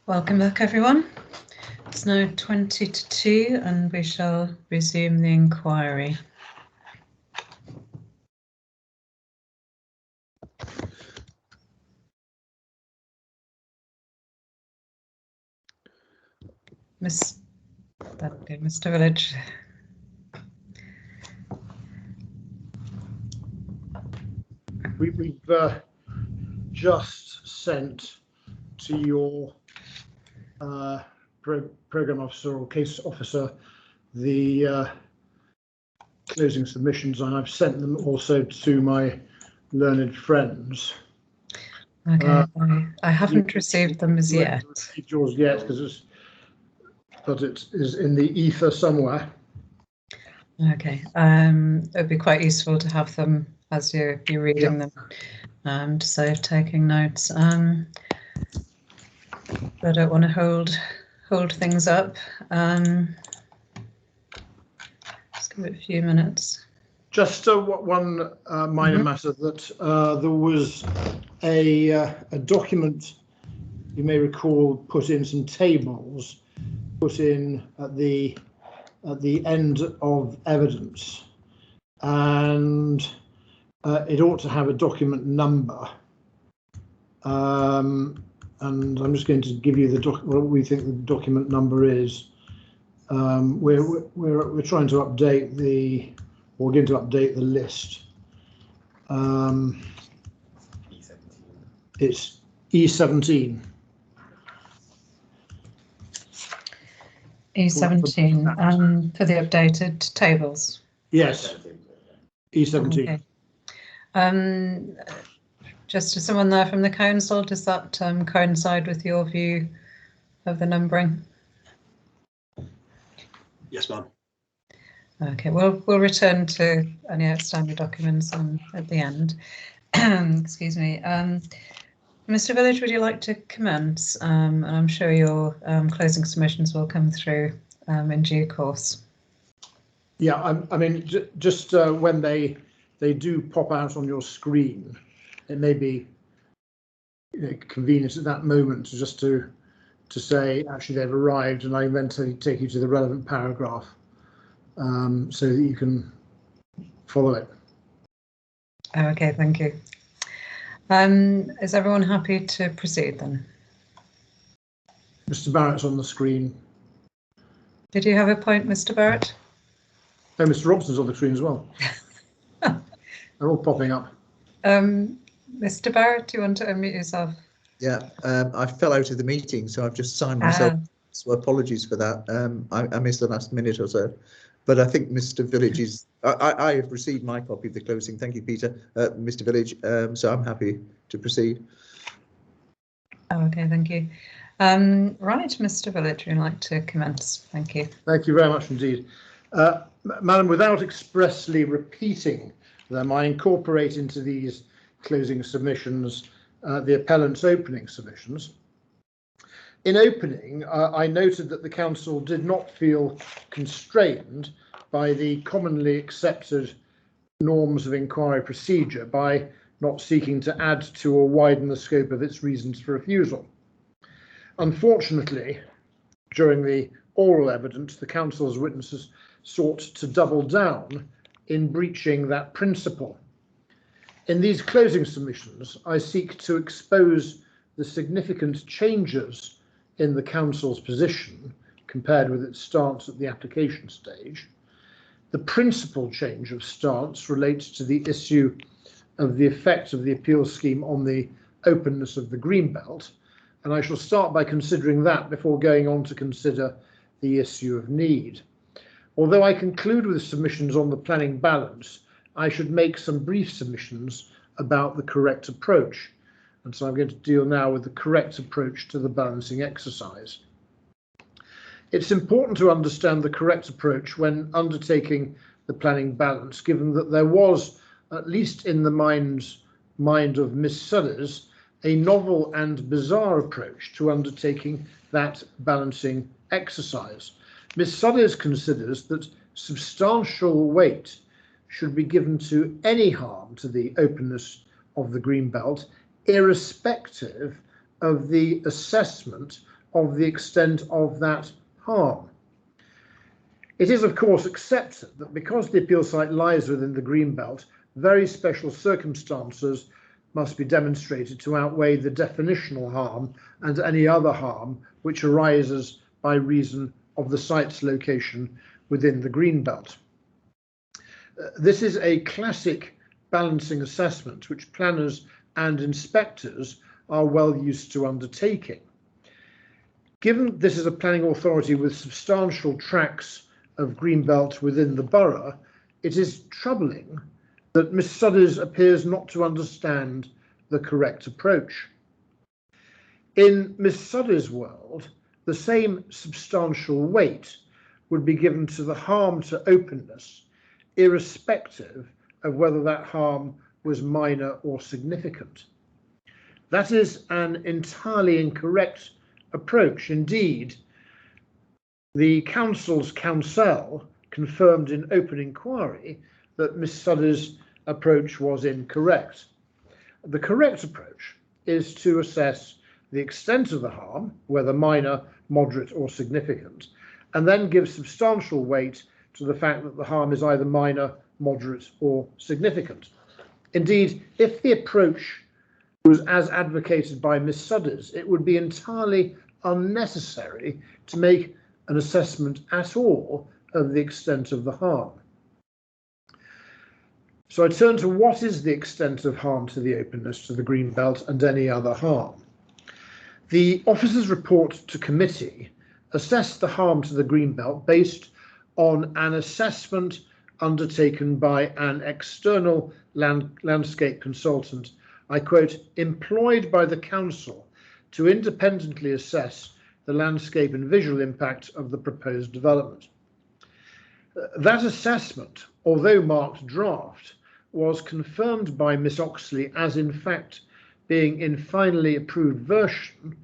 Welcome back, everyone. It's now 20 to 2 and we shall resume the inquiry. Mr. Village. We've just sent to your program officer or case officer the closing submissions, and I've sent them also to my learned friends. Okay, I haven't received them as yet. Yours yet, but it is in the ether somewhere. Okay, it'd be quite useful to have them as you're reading them, to save taking notes. I don't want to hold things up. Just give it a few minutes. Just one minor matter, that there was a document, you may recall, put in some tables, put in at the end of evidence, and it ought to have a document number. And I'm just going to give you what we think the document number is. We're trying to update we're going to update the list. It's E17. E17 for the updated tables. Yes, E17. Okay. Just as someone there from the council, does that coincide with your view of the numbering? Yes, ma'am. Okay, we'll return to any outstanding documents at the end. Excuse me. Mr. Village, would you like to commence? And I'm sure your closing submissions will come through in due course. Yeah, I mean, just when they do pop out on your screen, it may be convenient at that moment to say actually they've arrived, and I then take you to the relevant paragraph so that you can follow it. Okay, thank you. Is everyone happy to proceed then? Mr. Barrett's on the screen. Did you have a point, Mr. Barrett? Oh, Mr. Robson's on the screen as well. They're all popping up. Mr. Barrett, do you want to unmute yourself? Yeah, I fell out of the meeting, so I've just signed myself. So apologies for that. I missed the last minute or so, but I think Mr. Village is. I have received my copy of the closing. Thank you, Peter. Mr. Village. So I'm happy to proceed. Oh, okay, thank you. Right, Mr. Village, would you like to commence? Thank you. Thank you very much indeed. Madam, without expressly repeating them, I incorporate into these closing submissions the appellant's opening submissions. In opening, I noted that the council did not feel constrained by the commonly accepted norms of inquiry procedure by not seeking to add to or widen the scope of its reasons for refusal. Unfortunately, during the oral evidence, the council's witnesses sought to double down in breaching that principle. In these closing submissions, I seek to expose the significant changes in the council's position compared with its stance at the application stage. The principal change of stance relates to the issue of the effect of the appeal scheme on the openness of the greenbelt, and I shall start by considering that before going on to consider the issue of need. Although I conclude with submissions on the planning balance, I should make some brief submissions about the correct approach. And so I'm going to deal now with the correct approach to the balancing exercise. It's important to understand the correct approach when undertaking the planning balance, given that there was, at least in the mind of Miss Sudders, a novel and bizarre approach to undertaking that balancing exercise. Miss Sudders considers that substantial weight should be given to any harm to the openness of the greenbelt, irrespective of the assessment of the extent of that harm. It is, of course, accepted that because the appeal site lies within the greenbelt, very special circumstances must be demonstrated to outweigh the definitional harm and any other harm which arises by reason of the site's location within the greenbelt. This is a classic balancing assessment which planners and inspectors are well used to undertaking. Given this is a planning authority with substantial tracts of greenbelt within the borough, it is troubling that Miss Suddies appears not to understand the correct approach. In Miss Suddies' world, the same substantial weight would be given to the harm to openness, irrespective of whether that harm was minor or significant. That is an entirely incorrect approach. Indeed, the council's counsel confirmed in open inquiry that Miss Suddies' approach was incorrect. The correct approach is to assess the extent of the harm, whether minor, moderate or significant, and then give substantial weight to the fact that the harm is either minor, moderate or significant. Indeed, if the approach was as advocated by Miss Suddies, it would be entirely unnecessary to make an assessment at all of the extent of the harm. So I turn to what is the extent of harm to the openness to the greenbelt and any other harm. The officer's report to committee assessed the harm to the greenbelt based on an assessment undertaken by an external landscape consultant, I quote, employed by the council to independently assess the landscape and visual impact of the proposed development. That assessment, although marked draft, was confirmed by Miss Oxley as in fact being in finally approved version,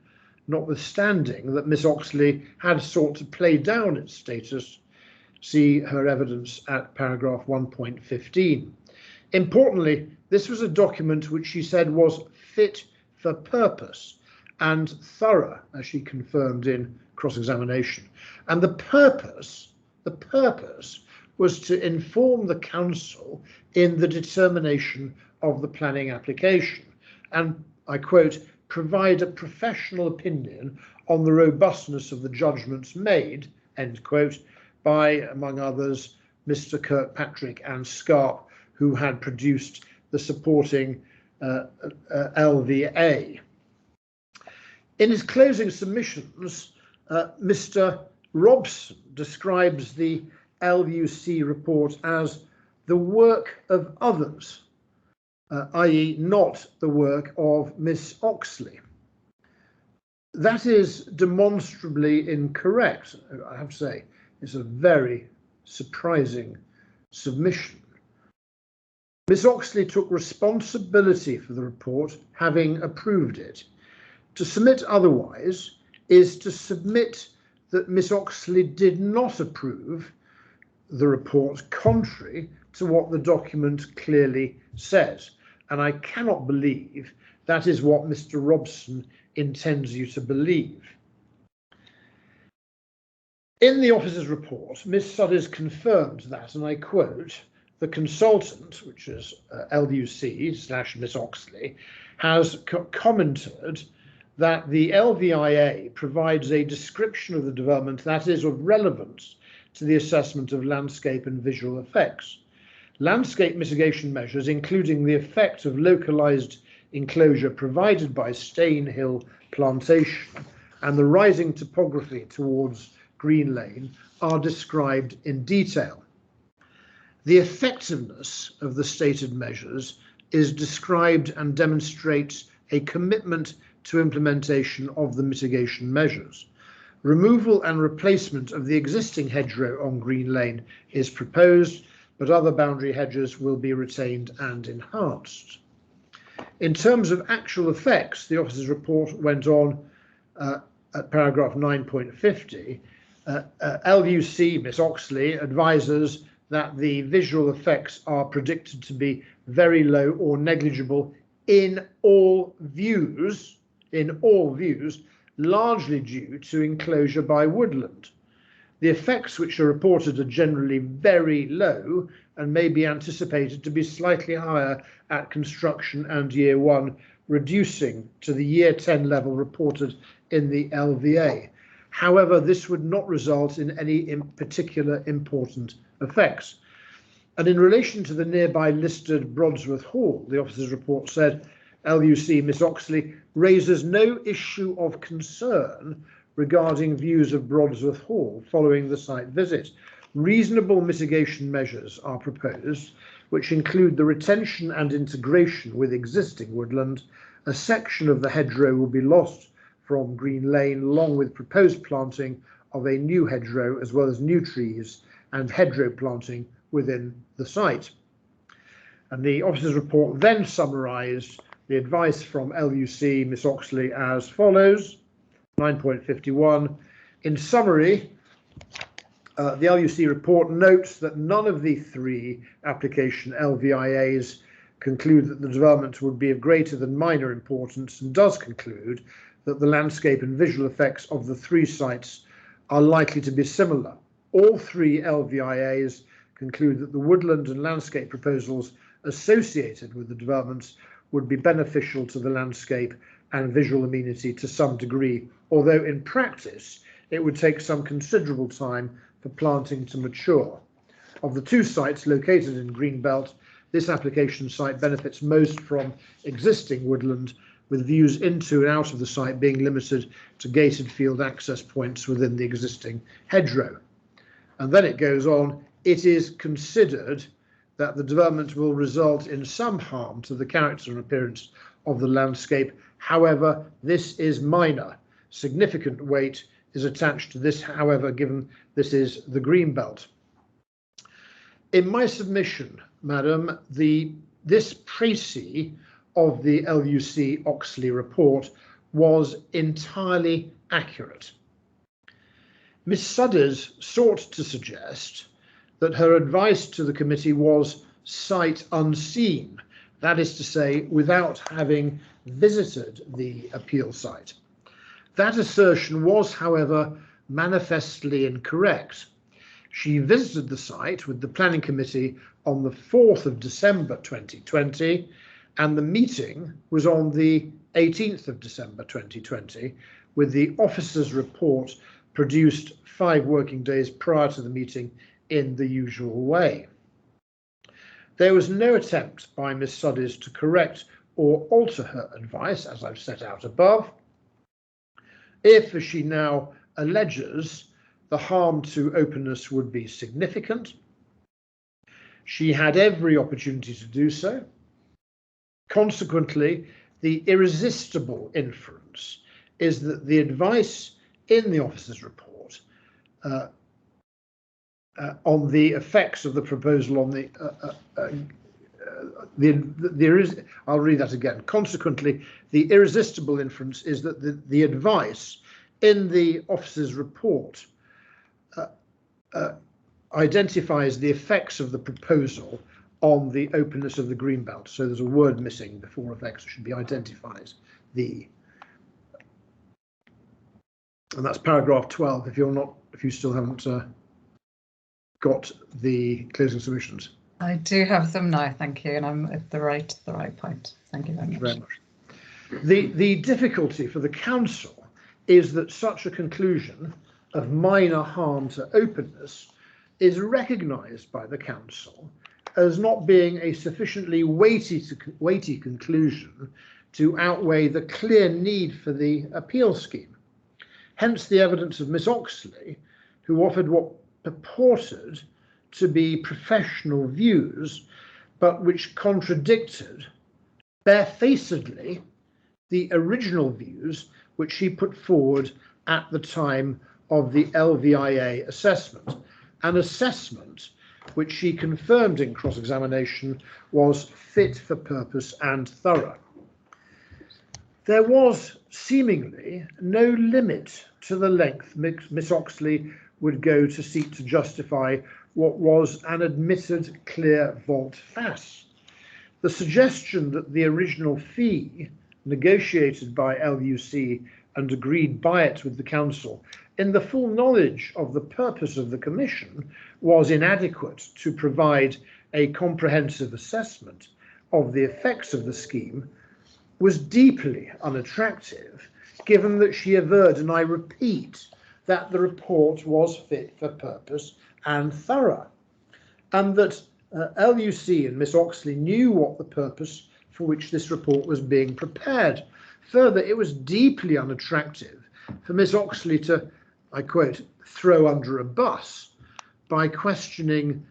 notwithstanding that Miss Oxley had sought to play down its status. See her evidence at paragraph 1.15. Importantly, this was a document which she said was fit for purpose and thorough, as she confirmed in cross-examination. And the purpose was to inform the council in the determination of the planning application and, I quote, provide a professional opinion on the robustness of the judgments made, end quote, by, among others, Mr. Kirkpatrick and Scarp, who had produced the supporting LVA. In his closing submissions, Mr. Robson describes the LUC report as the work of others, i.e. not the work of Miss Oxley. That is demonstrably incorrect, I have to say. It's a very surprising submission. Miss Oxley took responsibility for the report, having approved it. To submit otherwise is to submit that Miss Oxley did not approve the report contrary to what the document clearly says. And I cannot believe that is what Mr. Robson intends you to believe. In the officer's report, Miss Suddies confirmed that, and I quote, the consultant, which is LUC/Miss Oxley, has commented that the LVIA provides a description of the development that is of relevance to the assessment of landscape and visual effects. Landscape mitigation measures, including the effect of localised enclosure provided by Stane Hill plantation and the rising topography towards Green Lane, are described in detail. The effectiveness of the stated measures is described and demonstrates a commitment to implementation of the mitigation measures. Removal and replacement of the existing hedgerow on Green Lane is proposed, but other boundary hedges will be retained and enhanced. In terms of actual effects, the officer's report went on at paragraph 9.50. LUC, Miss Oxley, advises that the visual effects are predicted to be very low or negligible in all views, largely due to enclosure by woodland. The effects which are reported are generally very low and may be anticipated to be slightly higher at construction and year 1, reducing to the year 10 level reported in the LVA. However, this would not result in any particular important effects. And in relation to the nearby listed Brodsworth Hall, the officer's report said, LUC Miss Oxley raises no issue of concern regarding views of Brodsworth Hall following the site visit. Reasonable mitigation measures are proposed, which include the retention and integration with existing woodland. A section of the hedgerow will be lost from Green Lane, along with proposed planting of a new hedgerow, as well as new trees and hedgerow planting within the site. And the officer's report then summarised the advice from LUC Miss Oxley as follows. 9.51. In summary, the LUC report notes that none of the 3 application LVIAs conclude that the development would be of greater than minor importance, and does conclude that the landscape and visual effects of the 3 sites are likely to be similar. All 3 LVIAs conclude that the woodland and landscape proposals associated with the developments would be beneficial to the landscape and visual amenity to some degree, although in practice it would take some considerable time for planting to mature. Of the 2 sites located in Greenbelt, this application site benefits most from existing woodland, with views into and out of the site being limited to gated field access points within the existing hedgerow. And then it goes on, it is considered that the development will result in some harm to the character and appearance of the landscape. However, this is minor. Significant weight is attached to this, however, given this is the Greenbelt. In my submission, Madam, this précis of the LUC Oxley report was entirely accurate. Miss Sudders sought to suggest that her advice to the committee was sight unseen, that is to say, without having visited the appeal site. That assertion was, however, manifestly incorrect. She visited the site with the planning committee on the 4th of December 2020, and the meeting was on the 18th of December 2020, with the officer's report produced 5 working days prior to the meeting in the usual way. There was no attempt by Miss Sudders to correct or alter her advice, as I've set out above. If, as she now alleges, the harm to openness would be significant, she had every opportunity to do so. Consequently, the irresistible inference is that the advice in the officer's report on the effects of the proposal on I'll read that again. Consequently, the irresistible inference is that the advice in the officer's report identifies the effects of the proposal on the openness of the Greenbelt. So there's a word missing before effects, it should be identifies the. And that's paragraph 12. If you still haven't got the closing submissions. I do have them now, thank you, and I'm at the right point. Thank you very much. The difficulty for the council is that such a conclusion of minor harm to openness is recognised by the council as not being a sufficiently weighty conclusion to outweigh the clear need for the appeal scheme. Hence the evidence of Miss Oxley, who offered what purported to be professional views, but which contradicted barefacedly the original views which she put forward at the time of the LVIA assessment, an assessment which she confirmed in cross-examination was fit for purpose and thorough. There was seemingly no limit to the length Miss Oxley would go to seek to justify what was an admitted clear volte-face. The suggestion that the original fee negotiated by LUC and agreed by it with the council, in the full knowledge of the purpose of the commission, was inadequate to provide a comprehensive assessment of the effects of the scheme, was deeply unattractive, given that she averred, and I repeat, that the report was fit for purpose and thorough, and that LUC and Miss Oxley knew what the purpose for which this report was being prepared. Further, it was deeply unattractive for Miss Oxley to, I quote, throw under a bus by questioning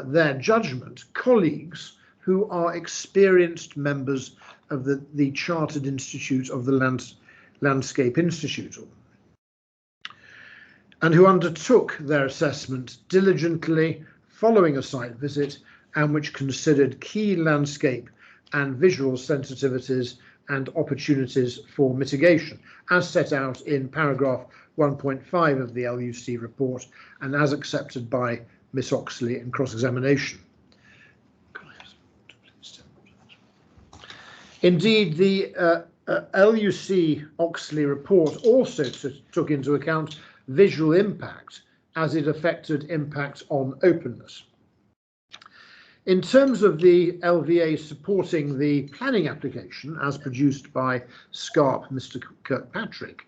their judgment colleagues who are experienced members of the Chartered Institute of the Landscape Institute, and who undertook their assessment diligently following a site visit, and which considered key landscape and visual sensitivities and opportunities for mitigation, as set out in paragraph 1.5 of the LUC report and as accepted by Miss Oxley in cross-examination. Indeed, the LUC Oxley report also took into account visual impact as it affected impact on openness. In terms of the LVA supporting the planning application as produced by SCARP Mr. Kirkpatrick,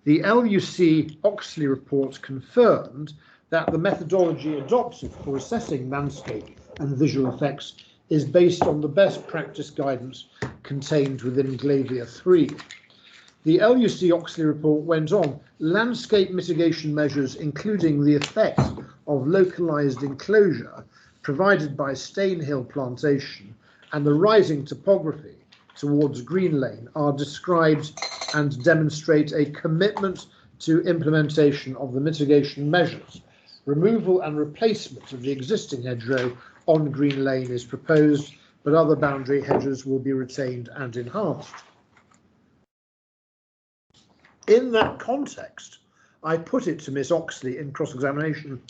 the LUC Oxley report confirmed that the methodology adopted for assessing landscape and visual effects is based on the best practice guidance contained within Glavia 3. The LUC Oxley report went on, landscape mitigation measures, including the effect of localised enclosure provided by Stane Hill plantation and the rising topography towards Green Lane, are described and demonstrate a commitment to implementation of the mitigation measures. Removal and replacement of the existing hedgerow on Green Lane is proposed, but other boundary hedges will be retained and enhanced. In that context, I put it to Miss Oxley in cross-examination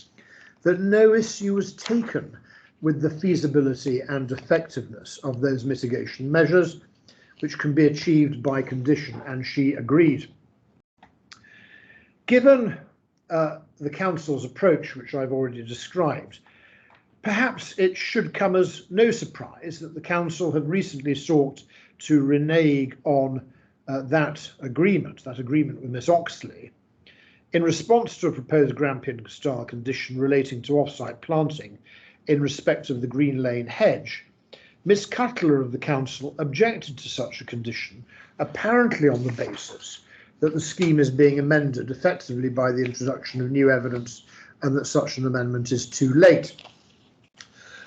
that no issue was taken with the feasibility and effectiveness of those mitigation measures, which can be achieved by condition, and she agreed. Given the council's approach, which I've already described, perhaps it should come as no surprise that the council have recently sought to renege on that agreement with Miss Oxley, in response to a proposed Grampian style condition relating to off-site planting in respect of the Green Lane hedge. Miss Cutler of the council objected to such a condition, apparently on the basis that the scheme is being amended effectively by the introduction of new evidence and that such an amendment is too late.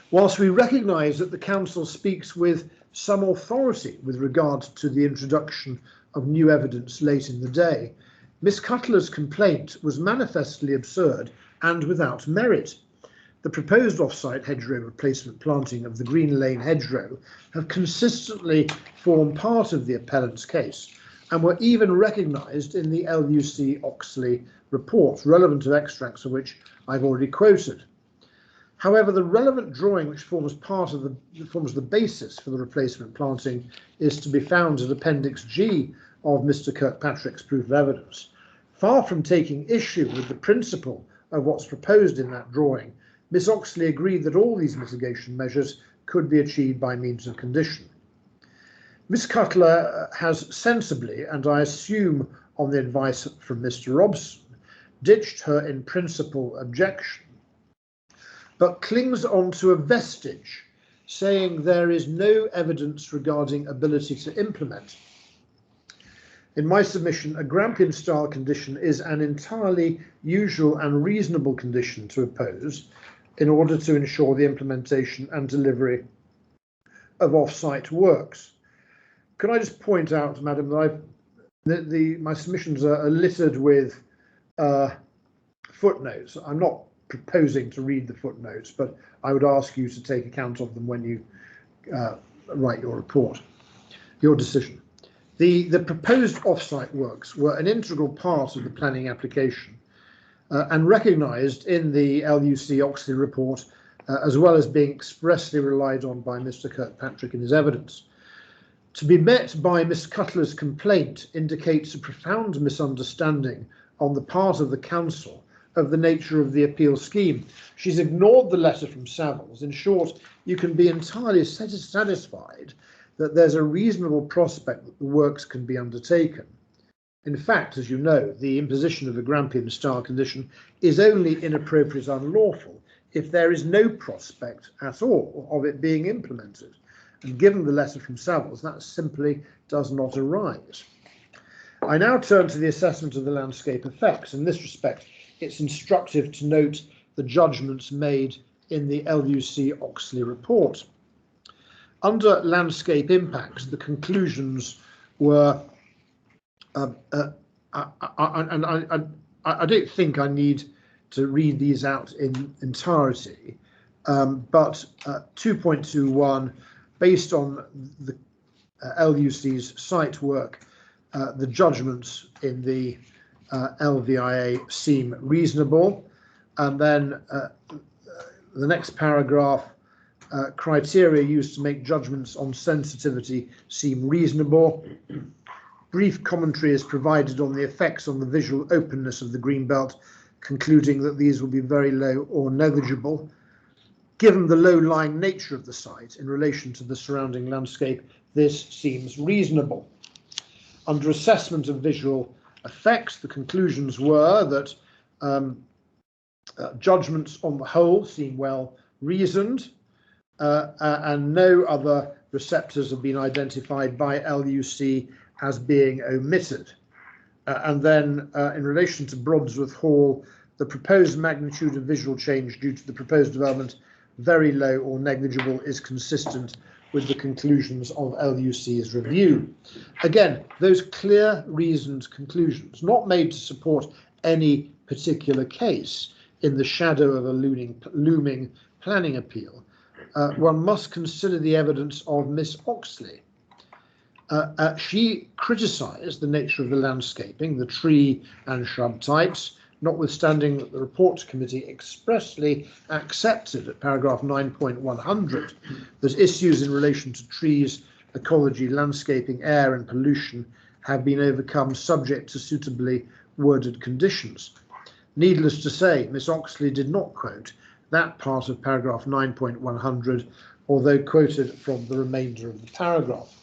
Whilst we recognise that the council speaks with some authority with regard to the introduction of new evidence late in the day, Miss Cutler's complaint was manifestly absurd and without merit. The proposed off-site hedgerow replacement planting of the Green Lane hedgerow have consistently formed part of the appellant's case and were even recognised in the LUC Oxley report, relevant to extracts of which I've already quoted. However, the relevant drawing which forms the basis for the replacement planting is to be found at Appendix G of Mr. Kirkpatrick's proof of evidence. Far from taking issue with the principle of what's proposed in that drawing, Miss Oxley agreed that all these mitigation measures could be achieved by means of condition. Miss Cutler has sensibly, and I assume on the advice from Mr. Robson, ditched her in principle objection, but clings on to a vestige, saying there is no evidence regarding ability to implement. In my submission, a Grampian style condition is an entirely usual and reasonable condition to oppose in order to ensure the implementation and delivery of off-site works. Can I just point out, Madam, that my submissions are littered with footnotes. I'm not proposing to read the footnotes, but I would ask you to take account of them when you write your report, your decision. The proposed off-site works were an integral part of the planning application and recognised in the LUC Oxley report, as well as being expressly relied on by Mr. Kirkpatrick in his evidence. To be met by Miss Cutler's complaint indicates a profound misunderstanding on the part of the council of the nature of the appeal scheme. She's ignored the letter from Savills. In short, you can be entirely satisfied that there's a reasonable prospect that the works can be undertaken. In fact, as you know, the imposition of a Grampian-style condition is only inappropriate and unlawful if there is no prospect at all of it being implemented. And given the letter from Savills, that simply does not arise. I now turn to the assessment of the landscape effects. In this respect, it's instructive to note the judgments made in the LUC Oxley report. Under landscape impacts, the conclusions were, and I don't think I need to read these out in entirety, but 2.21, based on the LUC's site work, the judgments in the LVIA seem reasonable. And then the next paragraph, criteria used to make judgments on sensitivity seem reasonable. Brief commentary is provided on the effects on the visual openness of the green belt, concluding that these will be very low or negligible. Given the low-lying nature of the site in relation to the surrounding landscape, this seems reasonable. Under assessment of visual effects, the conclusions were that judgments on the whole seem well reasoned, and no other receptors have been identified by LUC as being omitted. And then in relation to Brodsworth Hall, the proposed magnitude of visual change due to the proposed development, very low or negligible, is consistent with the conclusions of LUC's review. Again, those clear, reasoned conclusions, not made to support any particular case in the shadow of a looming planning appeal. One must consider the evidence of Miss Oxley. She criticised the nature of the landscaping, the tree and shrub types, notwithstanding that the report committee expressly accepted at paragraph 9.100 that issues in relation to trees, ecology, landscaping, air and pollution have been overcome subject to suitably worded conditions. Needless to say, Miss Oxley did not quote that part of paragraph 9.100, although quoted from the remainder of the paragraph.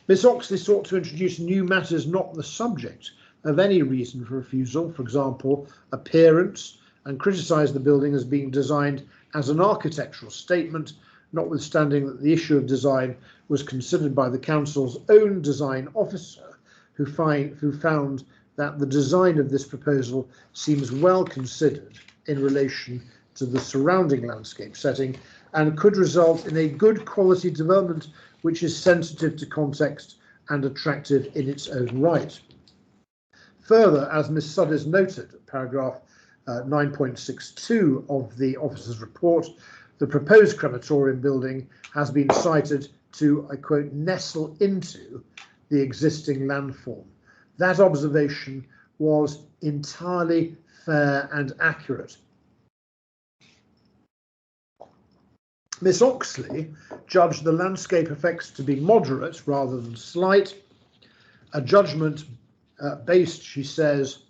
Miss Oxley sought to introduce new matters not the subject of any reason for refusal, for example, appearance, and criticised the building as being designed as an architectural statement, notwithstanding that the issue of design was considered by the council's own design officer, who found that the design of this proposal seems well considered in relation to the surrounding landscape setting and could result in a good quality development which is sensitive to context and attractive in its own right. Further, as Ms. Sudders noted, paragraph 9.62 of the officer's report, the proposed crematorium building has been cited to, I quote, nestle into the existing landform. That observation was entirely fair and accurate. Miss Oxley judged the landscape effects to be moderate rather than slight, a judgment based, she says,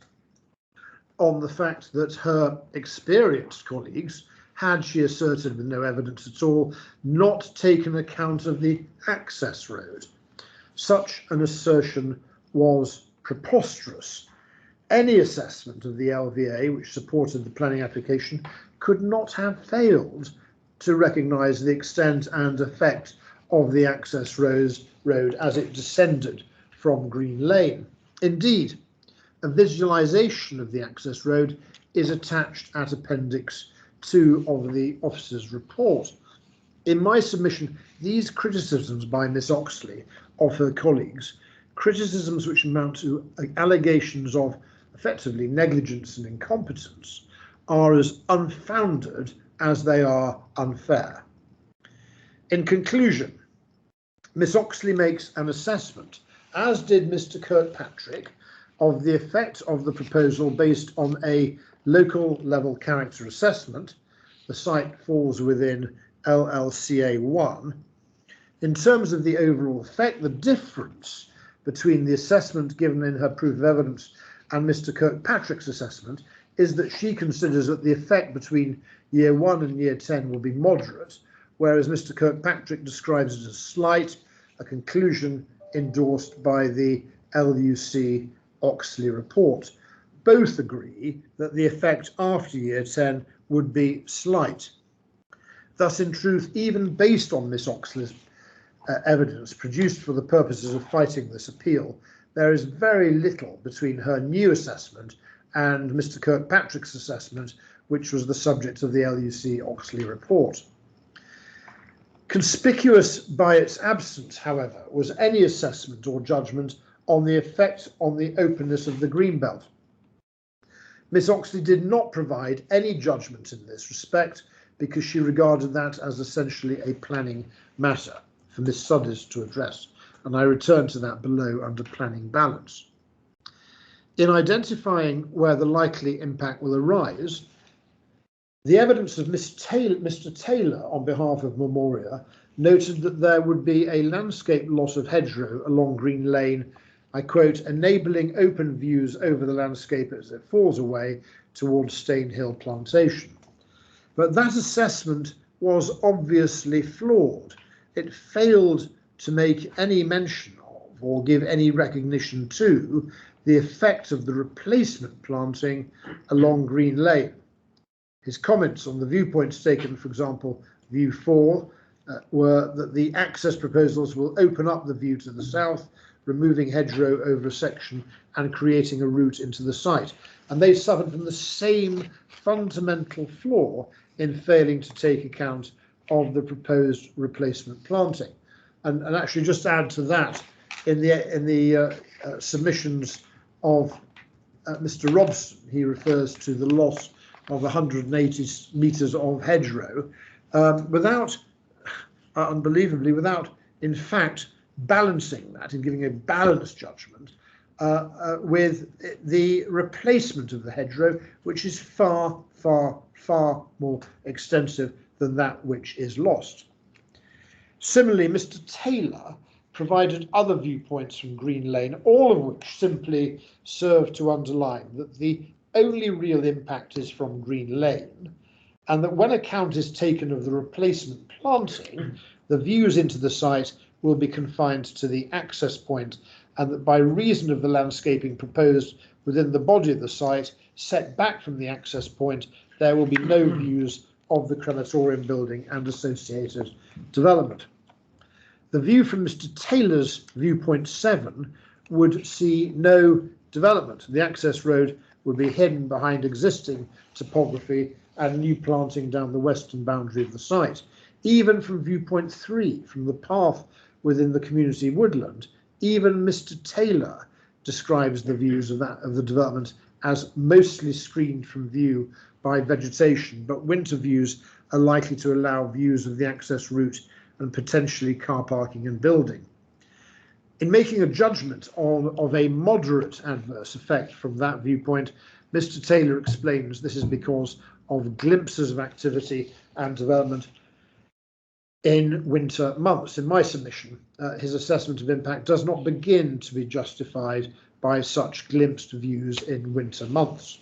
on the fact that her experienced colleagues had, she asserted with no evidence at all, not taken account of the access road. Such an assertion was preposterous. Any assessment of the LVA which supported the planning application could not have failed to recognise the extent and effect of the access road as it descended from Green Lane. Indeed, a visualisation of the access road is attached at Appendix 2 of the officer's report. In my submission, these criticisms by Miss Oxley of her colleagues, criticisms which amount to allegations of effectively negligence and incompetence, are as unfounded as they are unfair. In conclusion, Miss Oxley makes an assessment, as did Mr. Kirkpatrick, of the effect of the proposal based on a local level character assessment. The site falls within LLCA 1. In terms of the overall effect, the difference between the assessment given in her proof of evidence and Mr. Kirkpatrick's assessment is that she considers that the effect between year 1 and year 10 will be moderate, whereas Mr. Kirkpatrick describes it as slight, a conclusion endorsed by the LUC Oxley report. Both agree that the effect after year 10 would be slight. Thus, in truth, even based on Miss Oxley's evidence produced for the purposes of fighting this appeal, there is very little between her new assessment and Mr. Kirkpatrick's assessment, which was the subject of the LUC Oxley report. Conspicuous by its absence, however, was any assessment or judgment on the effect on the openness of the greenbelt. Miss Oxley did not provide any judgment in this respect because she regarded that as essentially a planning matter for Miss Suddies to address, and I return to that below under planning balance. In identifying where the likely impact will arise, the evidence of Mr. Taylor on behalf of Memoria noted that there would be a landscape loss of hedgerow along Green Lane, I quote, enabling open views over the landscape as it falls away towards Stane Hill Plantation. But that assessment was obviously flawed. It failed to make any mention of or give any recognition to the effect of the replacement planting along Green Lane. His comments on the viewpoints taken, for example, view 4, were that the access proposals will open up the view to the south, removing hedgerow over a section and creating a route into the site. And they suffered from the same fundamental flaw in failing to take account of the proposed replacement planting. And actually, just add to that, in the submissions of Mr. Robson, he refers to the loss of 180 metres of hedgerow, without, unbelievably, without in fact balancing that and giving a balanced judgment with the replacement of the hedgerow, which is far, far, far more extensive than that which is lost. Similarly, Mr. Taylor provided other viewpoints from Green Lane, all of which simply serve to underline that the only real impact is from Green Lane, and that when account is taken of the replacement planting, the views into the site will be confined to the access point, and that by reason of the landscaping proposed within the body of the site, set back from the access point, there will be no views of the crematorium building and associated development. The view from Mr. Taylor's viewpoint 7 would see no development. The access road would be hidden behind existing topography and new planting down the western boundary of the site. Even from viewpoint 3, from the path within the community woodland, even Mr. Taylor describes the views of the development as mostly screened from view by vegetation, but winter views are likely to allow views of the access route and potentially car parking and building. In making a judgment of a moderate adverse effect from that viewpoint, Mr. Taylor explains this is because of glimpses of activity and development in winter months. In my submission, his assessment of impact does not begin to be justified by such glimpsed views in winter months.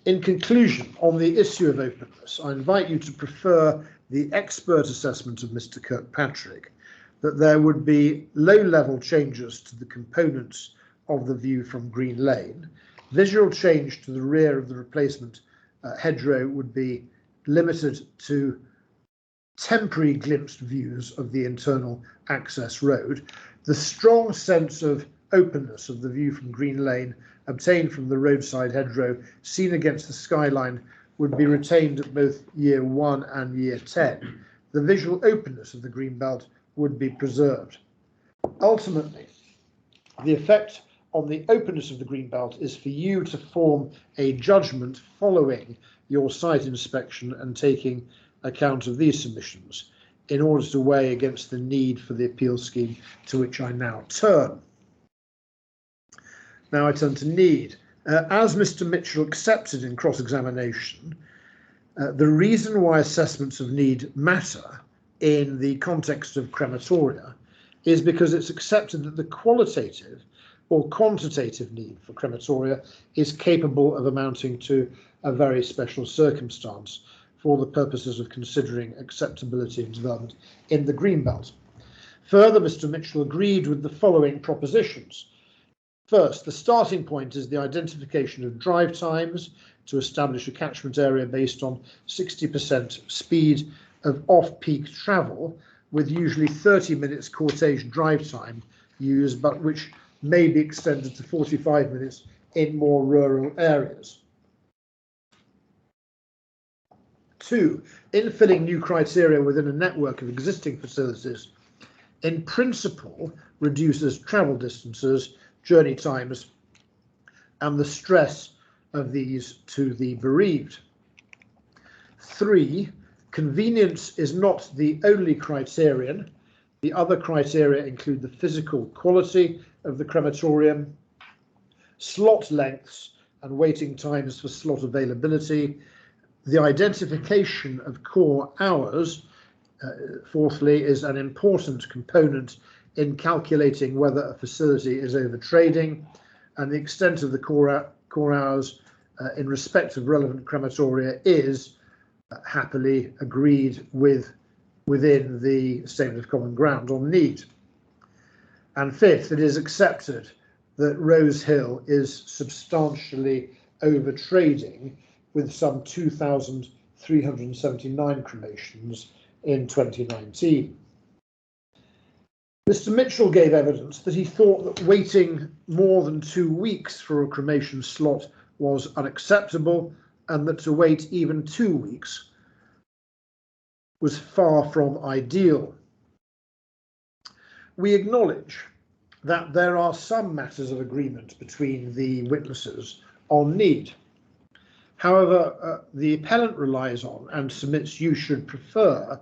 In conclusion, on the issue of openness, I invite you to prefer the expert assessment of Mr. Kirkpatrick, that there would be low-level changes to the components of the view from Green Lane. Visual change to the rear of the replacement hedgerow would be limited to temporary glimpsed views of the internal access road. The strong sense of openness of the view from Green Lane obtained from the roadside hedgerow seen against the skyline would be retained at both year 1 and year 10. The visual openness of the green belt would be preserved. Ultimately, the effect on the openness of the green belt is for you to form a judgment following your site inspection and taking account of these submissions in order to weigh against the need for the appeal scheme, to which I now turn. Now I turn to need. As Mr. Mitchell accepted in cross-examination, the reason why assessments of need matter in the context of crematoria is because it's accepted that the qualitative or quantitative need for crematoria is capable of amounting to a very special circumstance for the purposes of considering acceptability of development in the Greenbelt. Further, Mr. Mitchell agreed with the following propositions. First, the starting point is the identification of drive times to establish a catchment area based on 60% speed of off-peak travel, with usually 30 minutes cortege drive time used, but which may be extended to 45 minutes in more rural areas. 2, infilling new criteria within a network of existing facilities in principle reduces travel distances, journey times, and the stress of these to the bereaved. 3, convenience is not the only criterion. The other criteria include the physical quality of the crematorium, slot lengths and waiting times for slot availability, the identification of core hours, fourthly, is an important component in calculating whether a facility is overtrading, and the extent of the core hours in respect of relevant crematoria is happily agreed within the Statement of Common Ground on need. And fifth, it is accepted that Rose Hill is substantially overtrading, with some 2,379 cremations in 2019. Mr. Mitchell gave evidence that he thought that waiting more than 2 weeks for a cremation slot was unacceptable, and that to wait even 2 weeks was far from ideal. We acknowledge that there are some matters of agreement between the witnesses on need. However, the appellant relies on and submits you should prefer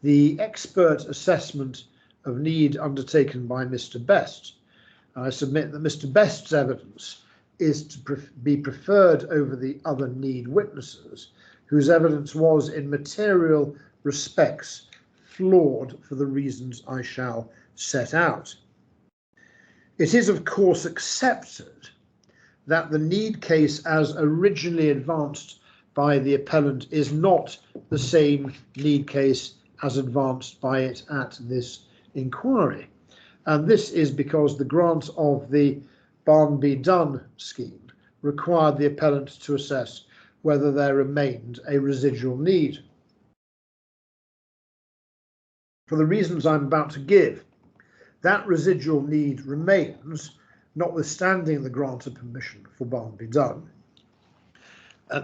the expert assessment of need undertaken by Mr. Best. I submit that Mr. Best's evidence is to be preferred over the other need witnesses, whose evidence was in material respects flawed for the reasons I shall set out. It is, of course, accepted that the need case as originally advanced by the appellant is not the same need case as advanced by it at this inquiry. And this is because the grant of the Barnby Dunn scheme required the appellant to assess whether there remained a residual need. For the reasons I'm about to give, that residual need remains, notwithstanding the grant of permission for Barnby Dunn.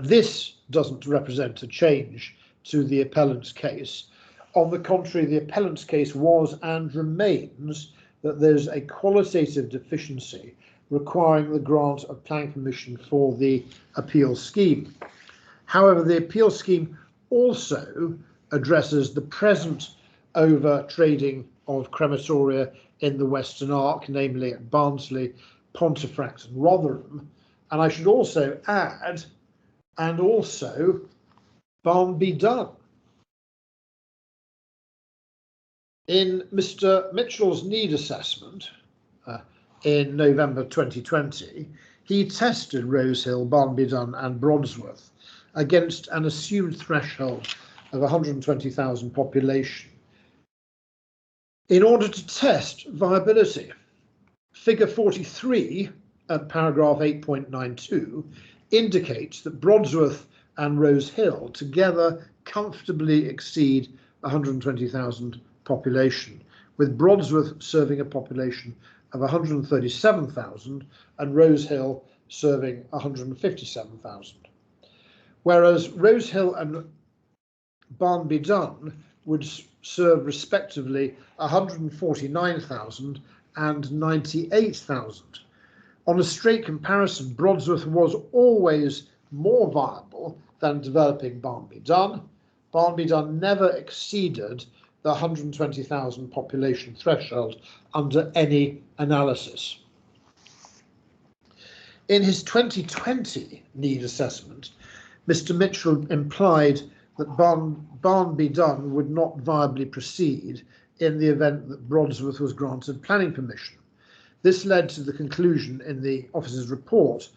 This doesn't represent a change to the appellant's case. On the contrary, the appellant's case was and remains that there's a qualitative deficiency requiring the grant of planning permission for the appeal scheme. However, the appeal scheme also addresses the present over-trading of crematoria in the Western Arc, namely at Barnsley, Pontefract and Rotherham. And I should also add, and also Barnby Dunn. In Mr. Mitchell's need assessment in November 2020, he tested Rose Hill, Barnby Dunn and Brodsworth against an assumed threshold of 120,000 population in order to test viability. Figure 43 at paragraph 8.92 indicates that Brodsworth and Rose Hill together comfortably exceed 120,000 population, with Brodsworth serving a population of 137,000 and Rose Hill serving 157,000. Whereas Rose Hill and Barnby Dunn would serve respectively 149,000 and 98,000. On a straight comparison, Brodsworth was always more viable than developing Barnby Dunn. Barnby Dunn never exceeded the 120,000 population threshold under any analysis. In his 2020 need assessment, Mr. Mitchell implied that Barnby Done would not viably proceed in the event that Brodsworth was granted planning permission. This led to the conclusion in the officer's report,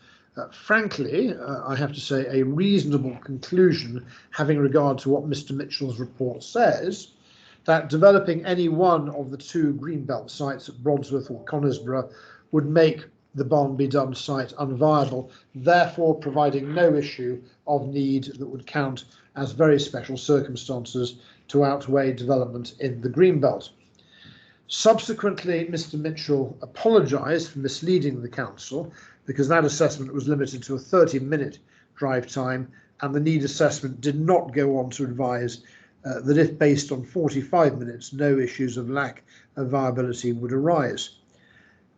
frankly, I have to say, a reasonable conclusion having regard to what Mr. Mitchell's report says, that developing any one of the two greenbelt sites at Brodsworth or Conisborough would make the Barnby Done site unviable, therefore providing no issue of need that would count as very special circumstances to outweigh development in the greenbelt. Subsequently, Mr. Mitchell apologised for misleading the council because that assessment was limited to a 30-minute drive time, and the need assessment did not go on to advise that if based on 45 minutes, no issues of lack of viability would arise.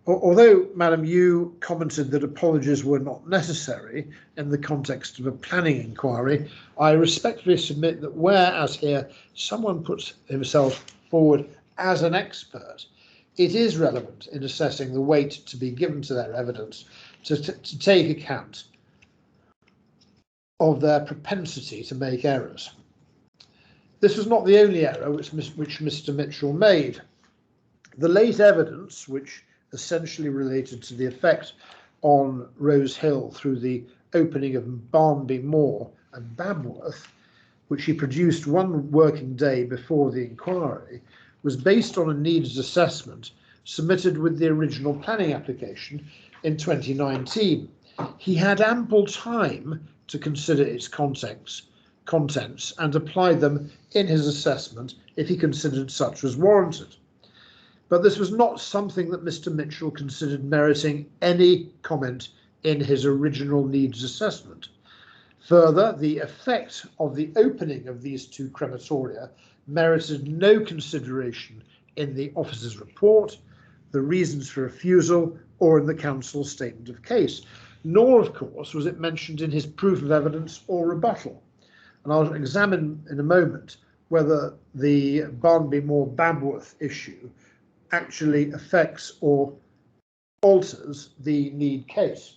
Although, Madam, you commented that apologies were not necessary in the context of a planning inquiry, I respectfully submit that whereas here someone puts himself forward as an expert, it is relevant in assessing the weight to be given to their evidence to take account of their propensity to make errors. This was not the only error which Mr. Mitchell made. The late evidence, which essentially related to the effect on Rose Hill through the opening of Barnby Moor and Babworth, which he produced one working day before the inquiry, was based on a needs assessment submitted with the original planning application in 2019. He had ample time to consider its contents and apply them in his assessment if he considered such was warranted. But this was not something that Mr. Mitchell considered meriting any comment in his original needs assessment. Further, the effect of the opening of these two crematoria merited no consideration in the officer's report, the reasons for refusal, or in the council's statement of case, nor, of course, was it mentioned in his proof of evidence or rebuttal. And I'll examine in a moment whether the Barnby Moor Babworth issue actually affects or alters the need case.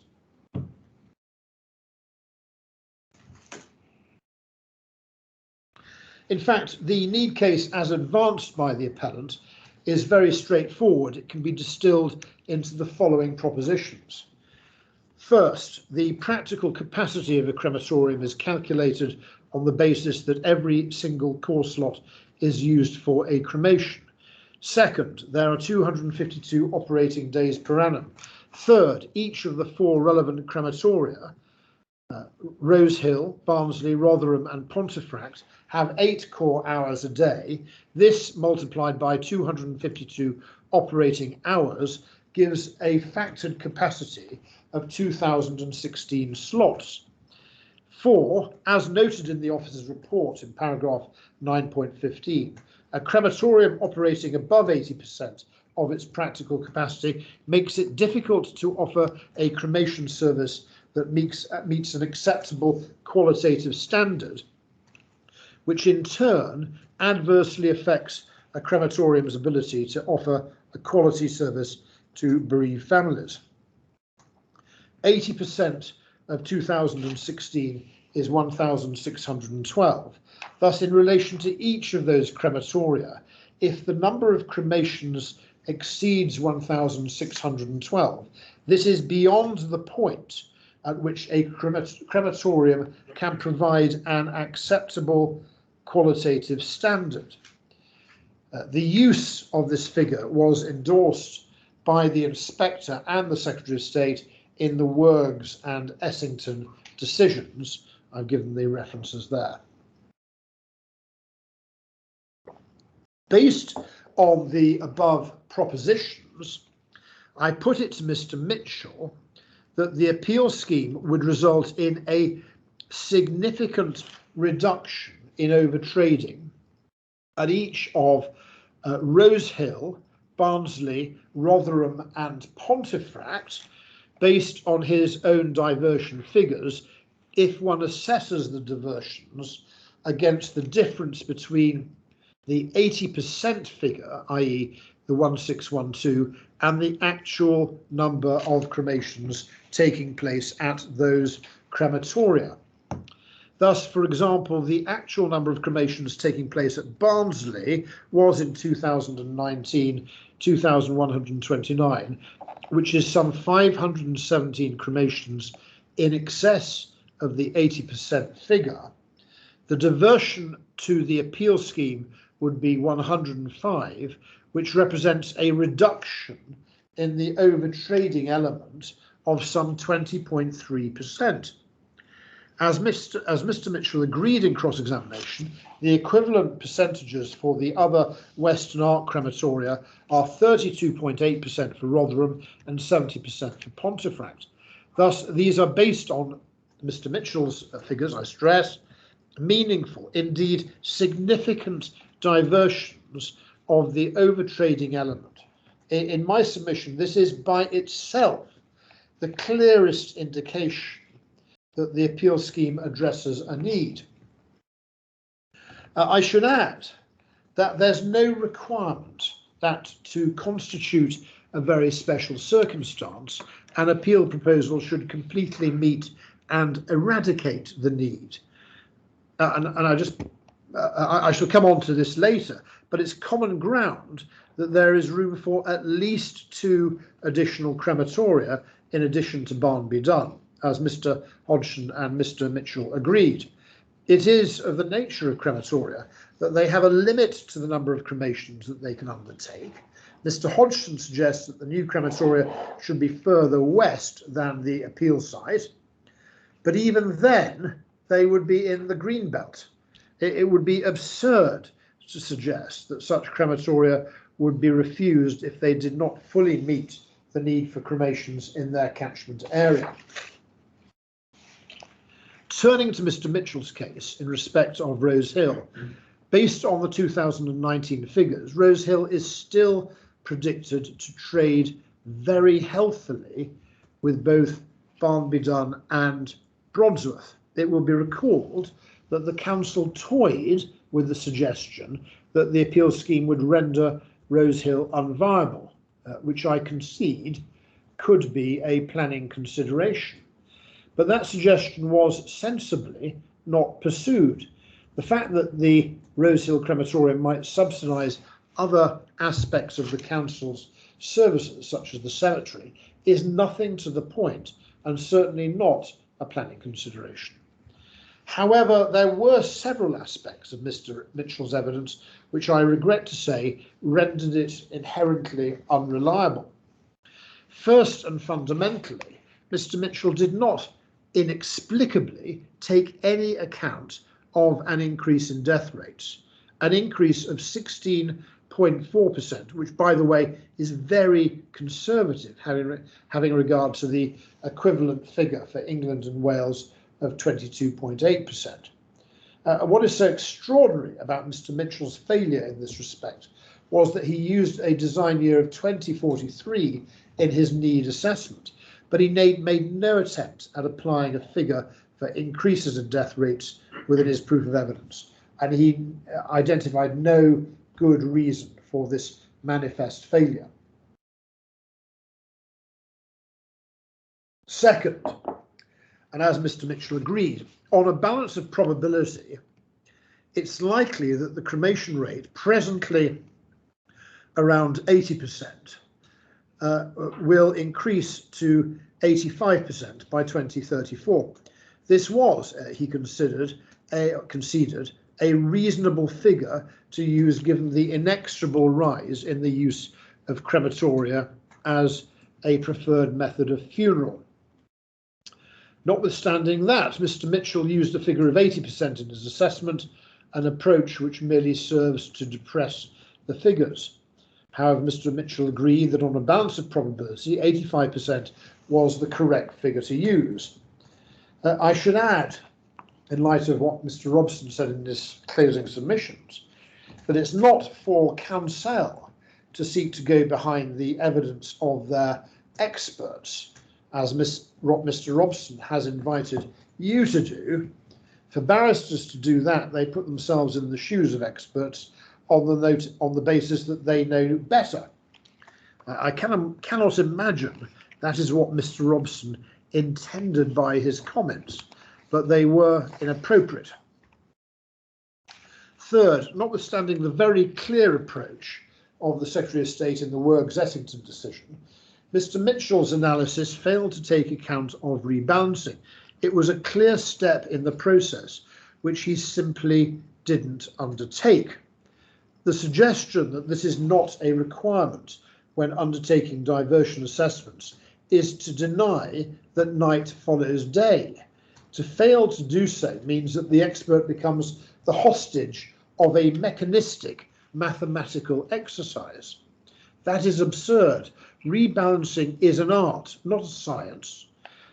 In fact, the need case as advanced by the appellant is very straightforward. It can be distilled into the following propositions. First, the practical capacity of a crematorium is calculated on the basis that every single core slot is used for a cremation. Second, there are 252 operating days per annum. Third, each of the four relevant crematoria, Rose Hill, Barnsley, Rotherham and Pontefract, have 8 core hours a day. This multiplied by 252 operating hours gives a factored capacity of 2,016 slots. 4, as noted in the officer's report in paragraph 9.15, a crematorium operating above 80% of its practical capacity makes it difficult to offer a cremation service that meets an acceptable qualitative standard, which in turn adversely affects a crematorium's ability to offer a quality service to bereaved families. 80% of 2016 is 1,612. Thus, in relation to each of those crematoria, if the number of cremations exceeds 1,612, this is beyond the point at which a crematorium can provide an acceptable qualitative standard. The use of this figure was endorsed by the Inspector and the Secretary of State in the Wergs and Essington decisions. I've given the references there. Based on the above propositions, I put it to Mr. Mitchell that the appeal scheme would result in a significant reduction in overtrading at each of Rose Hill, Barnsley, Rotherham and Pontefract, based on his own diversion figures, if one assesses the diversions against the difference between the 80% figure, i.e. the 1612, and the actual number of cremations taking place at those crematoria. Thus, for example, the actual number of cremations taking place at Barnsley was in 2019 2,129, which is some 517 cremations in excess of the 80% figure. The diversion to the appeal scheme would be 105, which represents a reduction in the overtrading element of some 20.3%. As Mr. Mitchell agreed in cross-examination, the equivalent percentages for the other Western Arc crematoria are 32.8% for Rotherham and 70% for Pontefract. Thus, these are based on Mr. Mitchell's figures, I stress, meaningful, indeed significant diversions of the overtrading element. In my submission, this is by itself the clearest indication that the appeal scheme addresses a need. I should add that there's no requirement that to constitute a very special circumstance, an appeal proposal should completely meet and eradicate the need. I shall come on to this later, but it's common ground that there is room for at least 2 additional crematoria in addition to Barnby Dun, as Mr. Hodgson and Mr. Mitchell agreed. It is of the nature of crematoria that they have a limit to the number of cremations that they can undertake. Mr. Hodgson suggests that the new crematoria should be further west than the appeal site, but even then they would be in the green belt. It would be absurd to suggest that such crematoria would be refused if they did not fully meet the need for cremations in their catchment area. Turning to Mr. Mitchell's case in respect of Rose Hill, based on the 2019 figures, Rose Hill is still predicted to trade very healthily with both Barnby Dun and Brodsworth. It will be recalled that the council toyed with the suggestion that the appeal scheme would render Rose Hill unviable, which I concede could be a planning consideration. But that suggestion was sensibly not pursued. The fact that the Rose Hill crematorium might subsidise other aspects of the council's services, such as the cemetery, is nothing to the point and certainly not a planning consideration. However, there were several aspects of Mr. Mitchell's evidence which I regret to say rendered it inherently unreliable. First and fundamentally, Mr. Mitchell did not inexplicably take any account of an increase in death rates, an increase of 16.4%, which, by the way, is very conservative, having regard to the equivalent figure for England and Wales of 22.8%. What is so extraordinary about Mr. Mitchell's failure in this respect was that he used a design year of 2043 in his need assessment, but he made no attempt at applying a figure for increases in death rates within his proof of evidence, and he identified no good reason for this manifest failure. Second, and as Mr. Mitchell agreed, on a balance of probability, it's likely that the cremation rate, presently around 80%, will increase to 85% by 2034. This was, he conceded, a reasonable figure to use given the inexorable rise in the use of crematoria as a preferred method of funeral. Notwithstanding that, Mr. Mitchell used a figure of 80% in his assessment, an approach which merely serves to depress the figures. However, Mr. Mitchell agreed that on a balance of probability, 85% was the correct figure to use. I should add, in light of what Mr. Robson said in his closing submissions, that it's not for counsel to seek to go behind the evidence of their experts, as Mr. Robson has invited you to do. For barristers to do that, they put themselves in the shoes of experts on the basis that they know better. I cannot imagine that is what Mr. Robson intended by his comments. but they were inappropriate. Third, notwithstanding the very clear approach of the Secretary of State in the Worgs-Essington decision, Mr. Mitchell's analysis failed to take account of rebalancing. It was a clear step in the process which he simply didn't undertake. The suggestion that this is not a requirement when undertaking diversion assessments is to deny that night follows day. To fail to do so means that the expert becomes the hostage of a mechanistic mathematical exercise. That is absurd. Rebalancing is an art, not a science.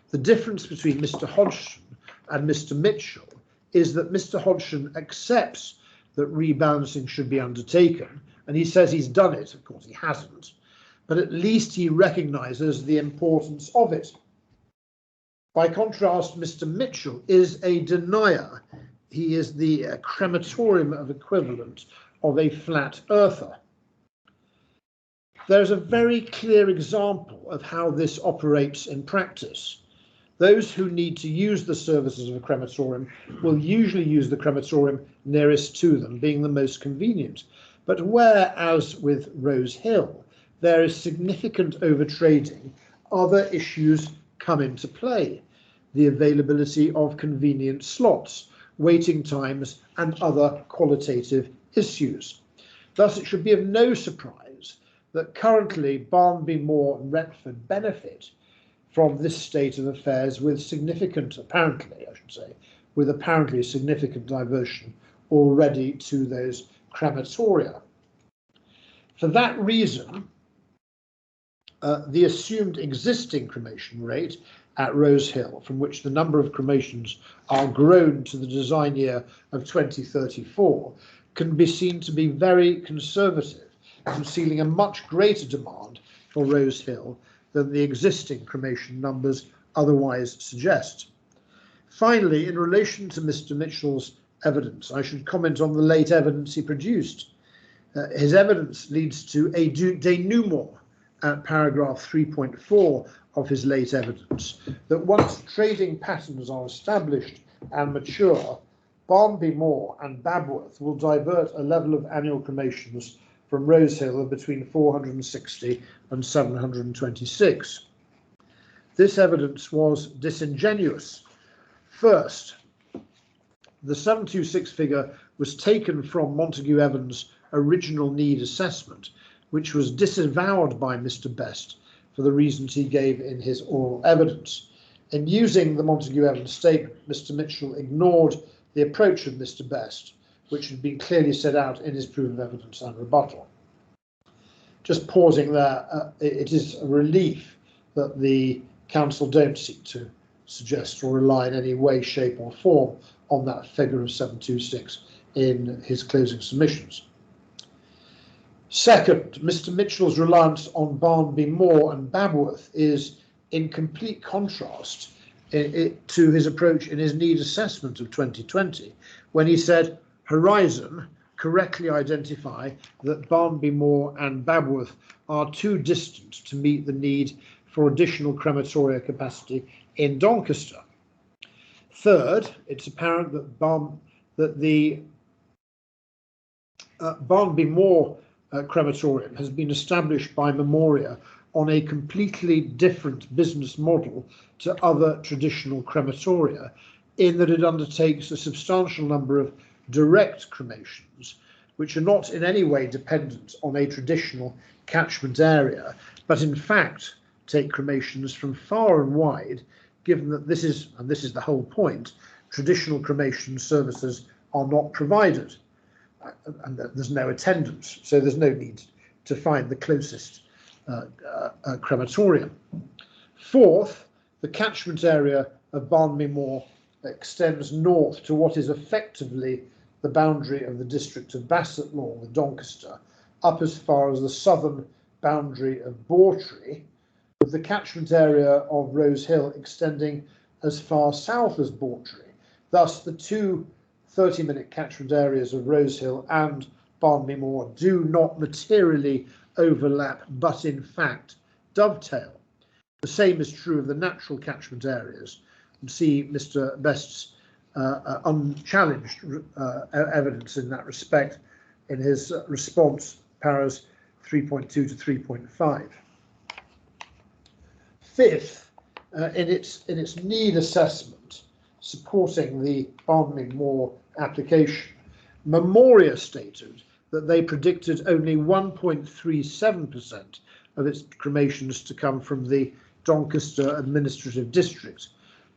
The difference between Mr. Hodgson and Mr. Mitchell is that Mr. Hodgson accepts that rebalancing should be undertaken, and he says he's done it. Of course, he hasn't, but at least he recognises the importance of it. By contrast, Mr. Mitchell is a denier. He is the crematorium of equivalent of a flat earther. There's a very clear example of how this operates in practice. Those who need to use the services of a crematorium will usually use the crematorium nearest to them, being the most convenient. But where, as with Rose Hill, there is significant overtrading, other issues come into play. The availability of convenient slots, waiting times, and other qualitative issues. Thus, it should be of no surprise that currently Barnby Moor and Retford benefit from this state of affairs with significant, apparently significant diversion already to those crematoria. For that reason, the assumed existing cremation rate at Rose Hill, from which the number of cremations are grown to the design year of 2034, can be seen to be very conservative, concealing a much greater demand for Rose Hill than the existing cremation numbers otherwise suggest. Finally, in relation to Mr. Mitchell's evidence, I should comment on the late evidence he produced. His evidence leads to a denouement at paragraph 3.4 of his late evidence, that once trading patterns are established and mature, Barnby Moor and Babworth will divert a level of annual cremations from Rose Hill of between 460 and 726. This evidence was disingenuous. First, the 726 figure was taken from Montague Evans' original need assessment, which was disavowed by Mr. Best for the reasons he gave in his oral evidence. In using the Montague Evans statement, Mr. Mitchell ignored the approach of Mr. Best, which had been clearly set out in his proof of evidence and rebuttal. Just pausing there, it is a relief that the council don't seek to suggest or rely in any way, shape or form on that figure of 726 in his closing submissions. Second, Mr. Mitchell's reliance on Barnby Moor and Babworth is in complete contrast to his approach in his need assessment of 2020, when he said, Horizon correctly identify that Barnby Moor and Babworth are too distant to meet the need for additional crematoria capacity in Doncaster. Third, it's apparent that the Barnby Moor crematorium has been established by Memoria on a completely different business model to other traditional crematoria, in that it undertakes a substantial number of direct cremations, which are not in any way dependent on a traditional catchment area, but in fact take cremations from far and wide, given that this is the whole point, traditional cremation services are not provided, and there's no attendance, so there's no need to find the closest crematorium. Fourth, the catchment area of Barnby Moor extends north to what is effectively the boundary of the district of Bassetlaw with Doncaster, up as far as the southern boundary of Bawtry, with the catchment area of Rose Hill extending as far south as Bawtry. Thus, the two 30-minute catchment areas of Rose Hill and Barnby Moor do not materially overlap, but in fact dovetail. The same is true of the natural catchment areas and see Mr. Best's unchallenged evidence in that respect in his response, paras 3.2 to 3.5. Fifth, in its need assessment supporting the Barnby Moor application, Memoria stated that they predicted only 1.37% of its cremations to come from the Doncaster administrative district,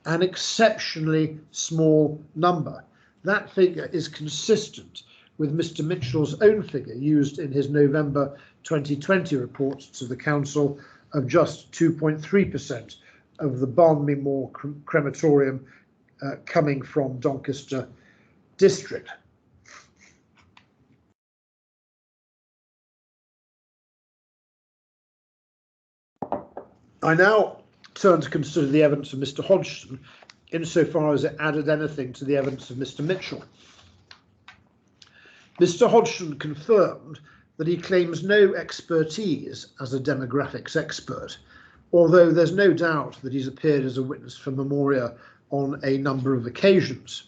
an exceptionally small number. That figure is consistent with Mr. Mitchell's own figure used in his November 2020 report to the Council of just 2.3% of the Barnby Moor crematorium coming from Doncaster district. I now turn to consider the evidence of Mr. Hodgson insofar as it added anything to the evidence of Mr. Mitchell. Mr. Hodgson confirmed that he claims no expertise as a demographics expert, although there's no doubt that he's appeared as a witness for Memoria on a number of occasions.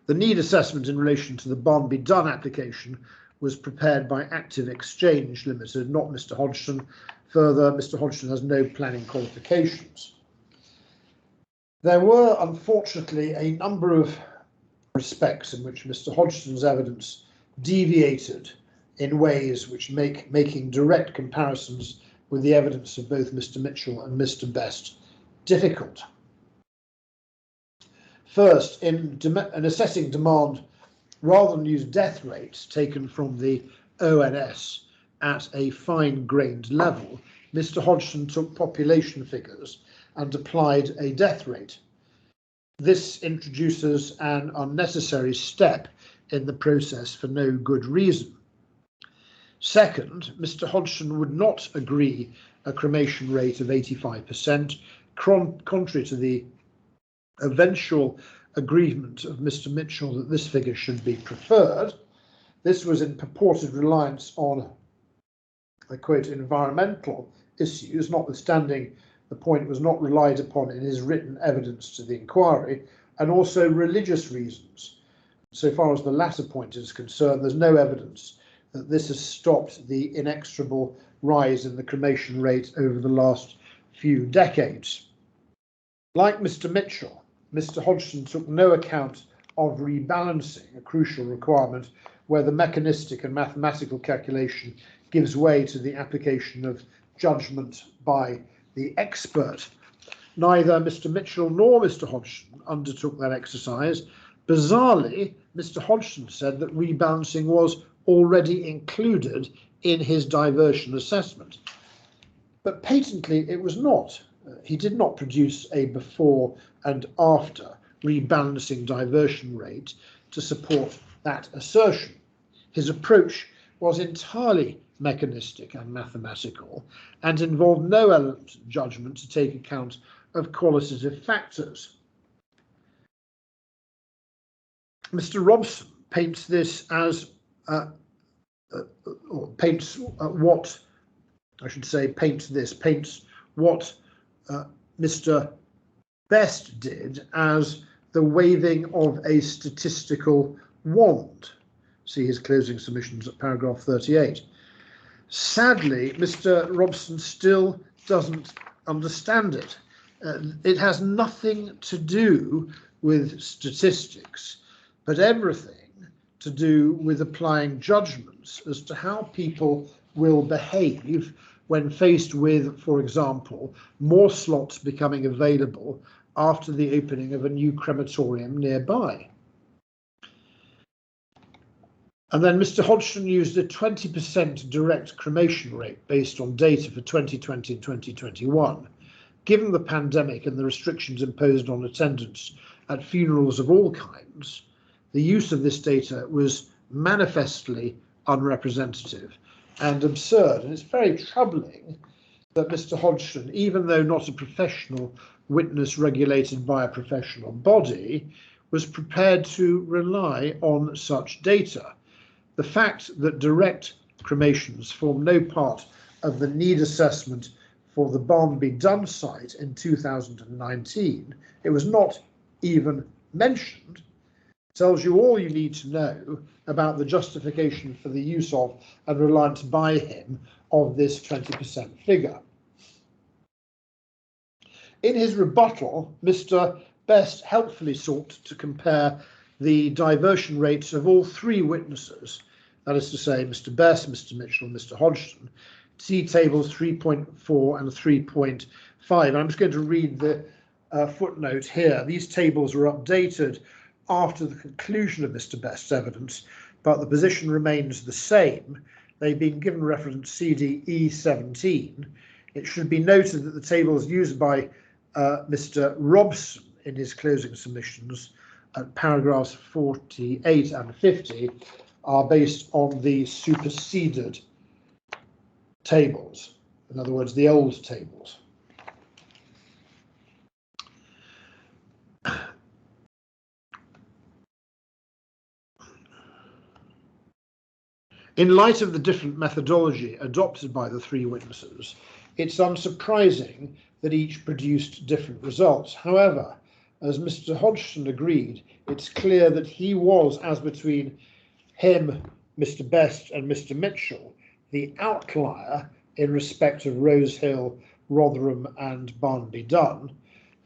The need assessment in relation to the Barnby Dunn application was prepared by Active Exchange Limited, not Mr. Hodgson. Further, Mr. Hodgson has no planning qualifications. There were, unfortunately, a number of respects in which Mr. Hodgson's evidence deviated in ways which make making direct comparisons with the evidence of both Mr. Mitchell and Mr. Best difficult. First, in assessing demand, rather than use death rates taken from the ONS at a fine-grained level, Mr. Hodgson took population figures and applied a death rate. This introduces an unnecessary step in the process for no good reason. Second, Mr. Hodgson would not agree a cremation rate of 85%, contrary to the eventual agreement of Mr. Mitchell that this figure should be preferred. This was in purported reliance on, I quote, environmental issues, notwithstanding the point was not relied upon in his written evidence to the inquiry, and also religious reasons. So far as the latter point is concerned, there's no evidence that this has stopped the inexorable rise in the cremation rate over the last few decades. Like Mr. Mitchell, Mr. Hodgson took no account of rebalancing, a crucial requirement where the mechanistic and mathematical calculation gives way to the application of judgment by the expert. Neither Mr. Mitchell nor Mr. Hodgson undertook that exercise. Bizarrely, Mr. Hodgson said that rebalancing was already included in his diversion assessment, but patently it was not. He did not produce a before and after rebalancing diversion rate to support that assertion. His approach was entirely mechanistic and mathematical and involved no element of judgment to take account of qualitative factors. Mr. Robson paints this as paints what Mr. Best did as the waving of a statistical wand. See his closing submissions at paragraph 38. Sadly, Mr. Robson still doesn't understand it. It has nothing to do with statistics, but everything to do with applying judgments as to how people will behave when faced with, for example, more slots becoming available after the opening of a new crematorium nearby. And then Mr. Hodgson used a 20% direct cremation rate based on data for 2020 and 2021. Given the pandemic and the restrictions imposed on attendance at funerals of all kinds, the use of this data was manifestly unrepresentative and absurd. And it's very troubling that Mr. Hodgson, even though not a professional witness regulated by a professional body, was prepared to rely on such data. The fact that direct cremations form no part of the need assessment for the Barnby Dun site in 2019, it was not even mentioned, tells you all you need to know about the justification for the use of and reliance by him of this 20% figure. In his rebuttal, Mr. Best helpfully sought to compare the diversion rates of all three witnesses, that is to say, Mr. Best, Mr. Mitchell, and Mr. Hodgson. See tables 3.4 and 3.5. I'm just going to read the footnote here. These tables were updated after the conclusion of Mr. Best's evidence, but the position remains the same. They've been given reference CDE 17. It should be noted that the tables used by Mr. Robson in his closing submissions at paragraphs 48 and 50 are based on the superseded tables, in other words, the old tables. In light of the different methodology adopted by the three witnesses, it's unsurprising that each produced different results. However, as Mr. Hodgson agreed, it's clear that he was, as between him, Mr. Best and Mr. Mitchell, the outlier in respect of Rosehill, Rotherham and Barnby Dun.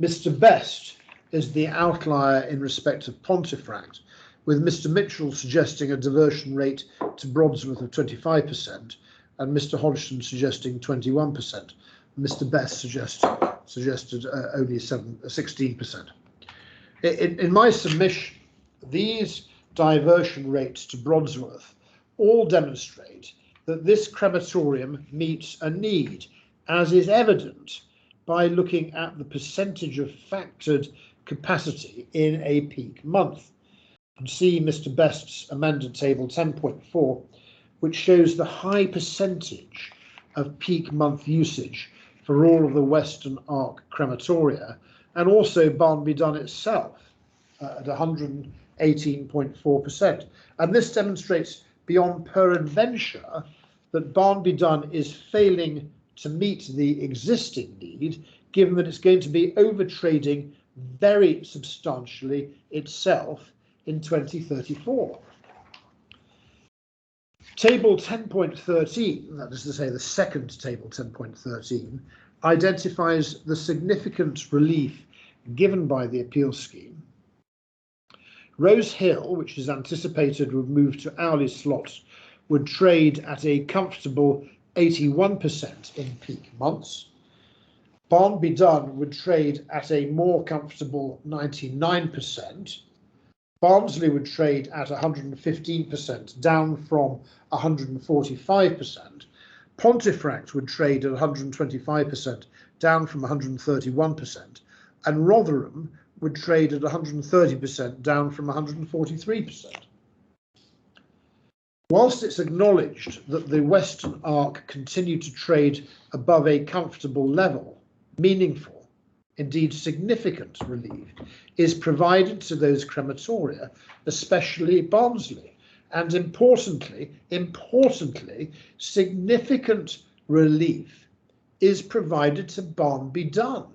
Mr. Best is the outlier in respect of Pontefract, with Mr. Mitchell suggesting a diversion rate to Brodsworth of 25% and Mr. Hodgson suggesting 21%. Mr. Best suggested only 16%. In my submission, these diversion rates to Brodsworth all demonstrate that this crematorium meets a need, as is evident by looking at the percentage of factored capacity in a peak month. And see Mr. Best's amended table 10.4, which shows the high percentage of peak month usage for all of the Western Arc crematoria, and also Barnby Dun itself at 118.4%. And this demonstrates beyond peradventure that Barnby Dun is failing to meet the existing need, given that it's going to be overtrading very substantially itself in 2034. Table 10.13, that is to say the second table 10.13, identifies the significant relief given by the appeal scheme. Rose Hill, which is anticipated would move to hourly slots, would trade at a comfortable 81% in peak months. Barnby Dun would trade at a more comfortable 99%. Barnsley would trade at 115%, down from 145%. Pontefract would trade at 125%, down from 131%. And Rotherham would trade at 130%, down from 143%. Whilst it's acknowledged that the Western Arc continued to trade above a comfortable level, meaningful, indeed significant relief is provided to those crematoria, especially Barnsley, and importantly, significant relief is provided to Barnby Dun.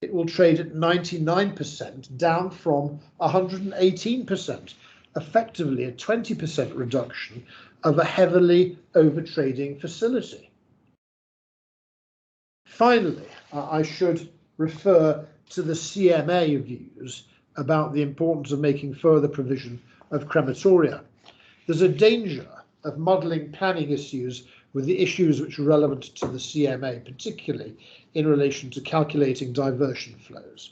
It will trade at 99%, down from 118%, effectively a 20% reduction of a heavily overtrading facility. Finally, I should refer to the CMA views about the importance of making further provision of crematoria. There's a danger of muddling planning issues with the issues which are relevant to the CMA, particularly in relation to calculating diversion flows.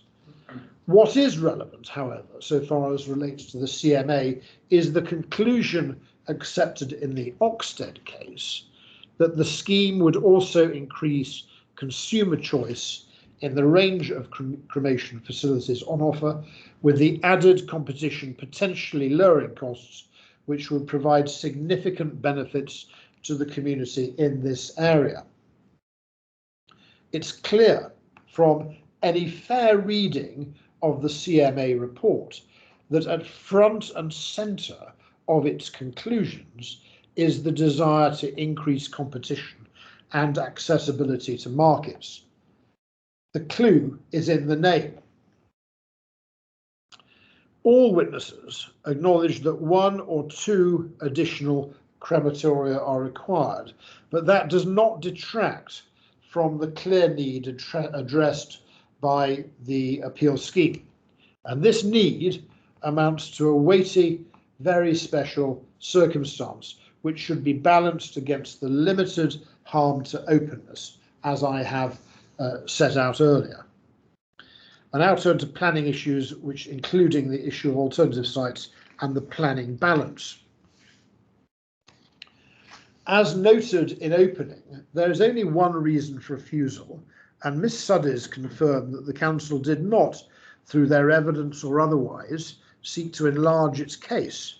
What is relevant, however, so far as relates to the CMA, is the conclusion accepted in the Oxted case that the scheme would also increase consumer choice in the range of cremation facilities on offer, with the added competition potentially lowering costs, which would provide significant benefits to the community in this area. It's clear from any fair reading of the CMA report that at front and centre of its conclusions is the desire to increase competition and accessibility to markets. The clue is in the name. All witnesses acknowledge that 1 or 2 additional crematoria are required, but that does not detract from the clear need addressed by the appeal scheme. And this need amounts to a weighty, very special circumstance, which should be balanced against the limited harm to openness, as I have set out earlier. I now turn to planning issues, which including the issue of alternative sites and the planning balance. As noted in opening, there is only one reason for refusal, and Miss Suddies confirmed that the council did not, through their evidence or otherwise, seek to enlarge its case.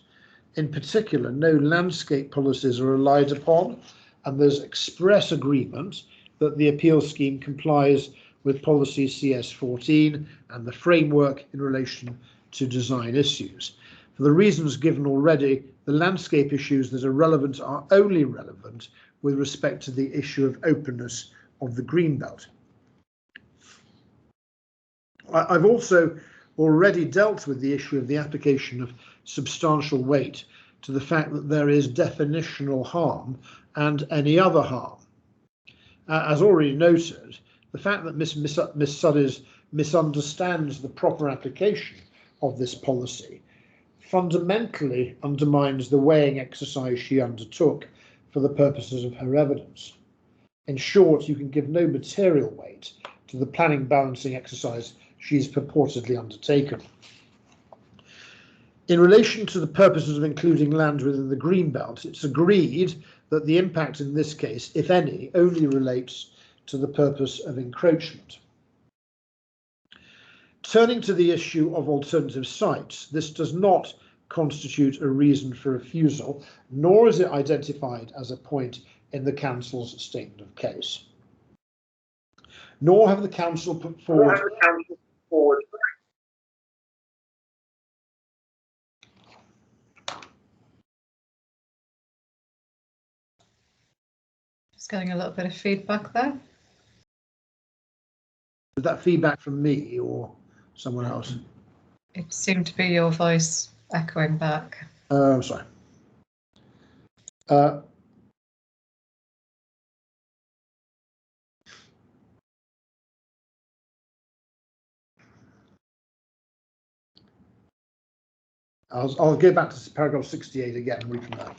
In particular, no landscape policies are relied upon, and there's express agreement that the appeal scheme complies with policy CS14 and the framework in relation to design issues. For the reasons given already, the landscape issues that are relevant are only relevant with respect to the issue of openness of the greenbelt. I've also already dealt with the issue of the application of substantial weight to the fact that there is definitional harm and any other harm. As already noted, the fact that Miss Suddies misunderstands the proper application of this policy fundamentally undermines the weighing exercise she undertook for the purposes of her evidence. In short, you can give no material weight to the planning balancing exercise she's purportedly undertaken. In relation to the purposes of including land within the greenbelt, it's agreed that the impact in this case, if any, only relates to the purpose of encroachment. Turning to the issue of alternative sites, this does not constitute a reason for refusal, nor is it identified as a point in the council's statement of case. Nor have the council put forward Just getting a little bit of feedback there. Is that feedback from me or someone else? It seemed to be your voice echoing back. I'm sorry. I'll go back to paragraph 68 again and read from that.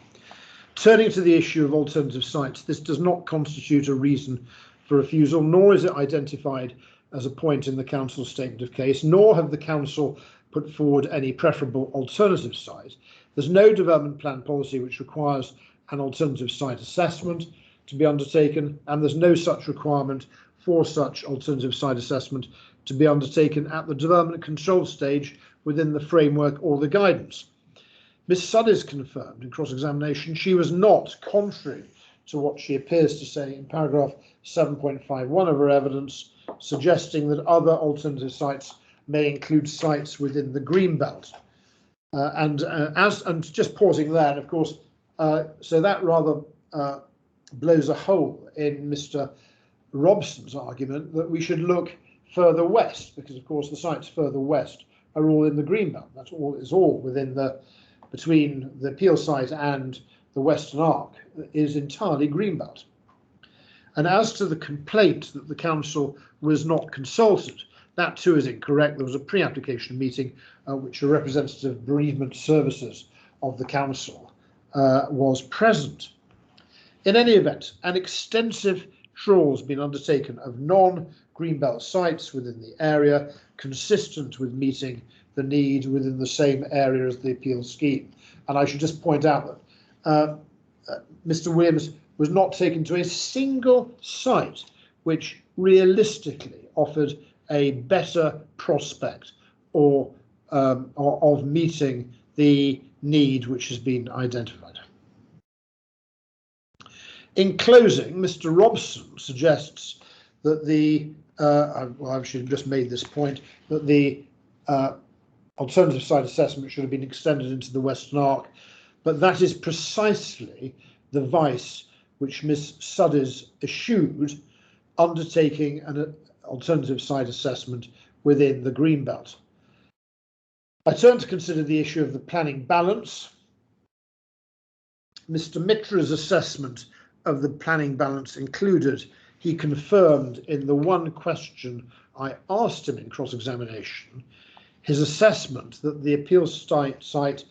Turning to the issue of alternative sites, this does not constitute a reason for refusal, nor is it identified as a point in the council's statement of case, nor have the council put forward any preferable alternative site. There's no development plan policy which requires an alternative site assessment to be undertaken, and there's no such requirement for such alternative site assessment to be undertaken at the development control stage within the framework or the guidance. Miss Suddies confirmed in cross-examination she was not, contrary to what she appears to say in paragraph 7.51 of her evidence, suggesting that other alternative sites may include sites within the greenbelt. And just pausing there, and of course, so that rather blows a hole in Mr. Robson's argument that we should look further west, because of course the sites further west are all in the greenbelt. That's all is all within the between the appeal site and the Western Arc is entirely greenbelt. And as to the complaint that the council was not consulted, that too is incorrect. There was a pre-application meeting which a representative of bereavement services of the council was present. In any event, an extensive trawl has been undertaken of non-greenbelt sites within the area, consistent with meeting the need within the same area as the appeal scheme. And I should just point out that Mr. Williams was not taken to a single site which realistically offered a better prospect or of meeting the need which has been identified. In closing, Mr. Robson suggests that well, I should have just made this point, that the alternative site assessment should have been extended into the Western Arc, but that is precisely the vice which Miss Suddies eschewed, undertaking an alternative site assessment within the Greenbelt. I turn to consider the issue of the planning balance. Mr. Mitra's assessment of the planning balance included, he confirmed in the one question I asked him in cross-examination, his assessment that the appeals site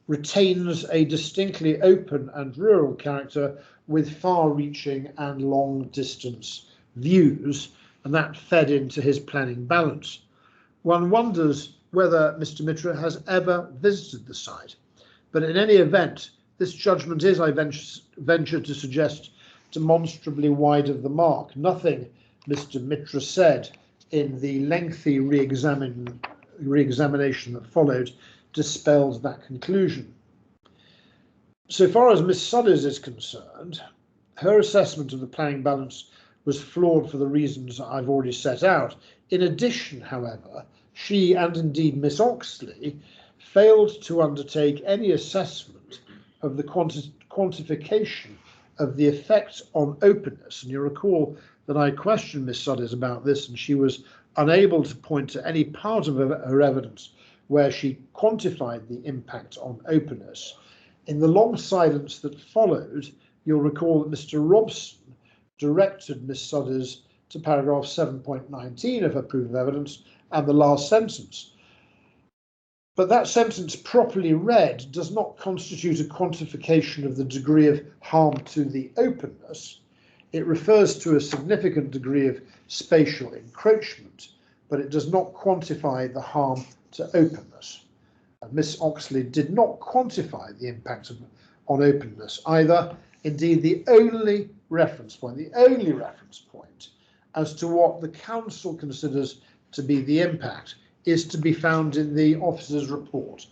retains a distinctly open and rural character with far-reaching and long-distance views, and that fed into his planning balance. One wonders whether Mr. Mitra has ever visited the site, but in any event, this judgment is, I venture to suggest, demonstrably wide of the mark. Nothing Mr. Mitra said in the lengthy re-examination that followed dispels that conclusion. So far as Miss Suddies is concerned, her assessment of the planning balance was flawed for the reasons I've already set out. In addition, however, she and indeed Miss Oxley failed to undertake any assessment of the quantification of the effect on openness. And you recall that I questioned Miss Suddies about this, and she was unable to point to any part of her evidence where she quantified the impact on openness. In the long silence that followed, you'll recall that Mr. Robson directed Miss Suddies to paragraph 7.19 of her proof of evidence and the last sentence. But that sentence properly read does not constitute a quantification of the degree of harm to the openness. It refers to a significant degree of spatial encroachment, but it does not quantify the harm to openness. And Miss Oxley did not quantify the impact on openness either. Indeed, the only reference point as to what the council considers to be the impact is to be found in the officer's report,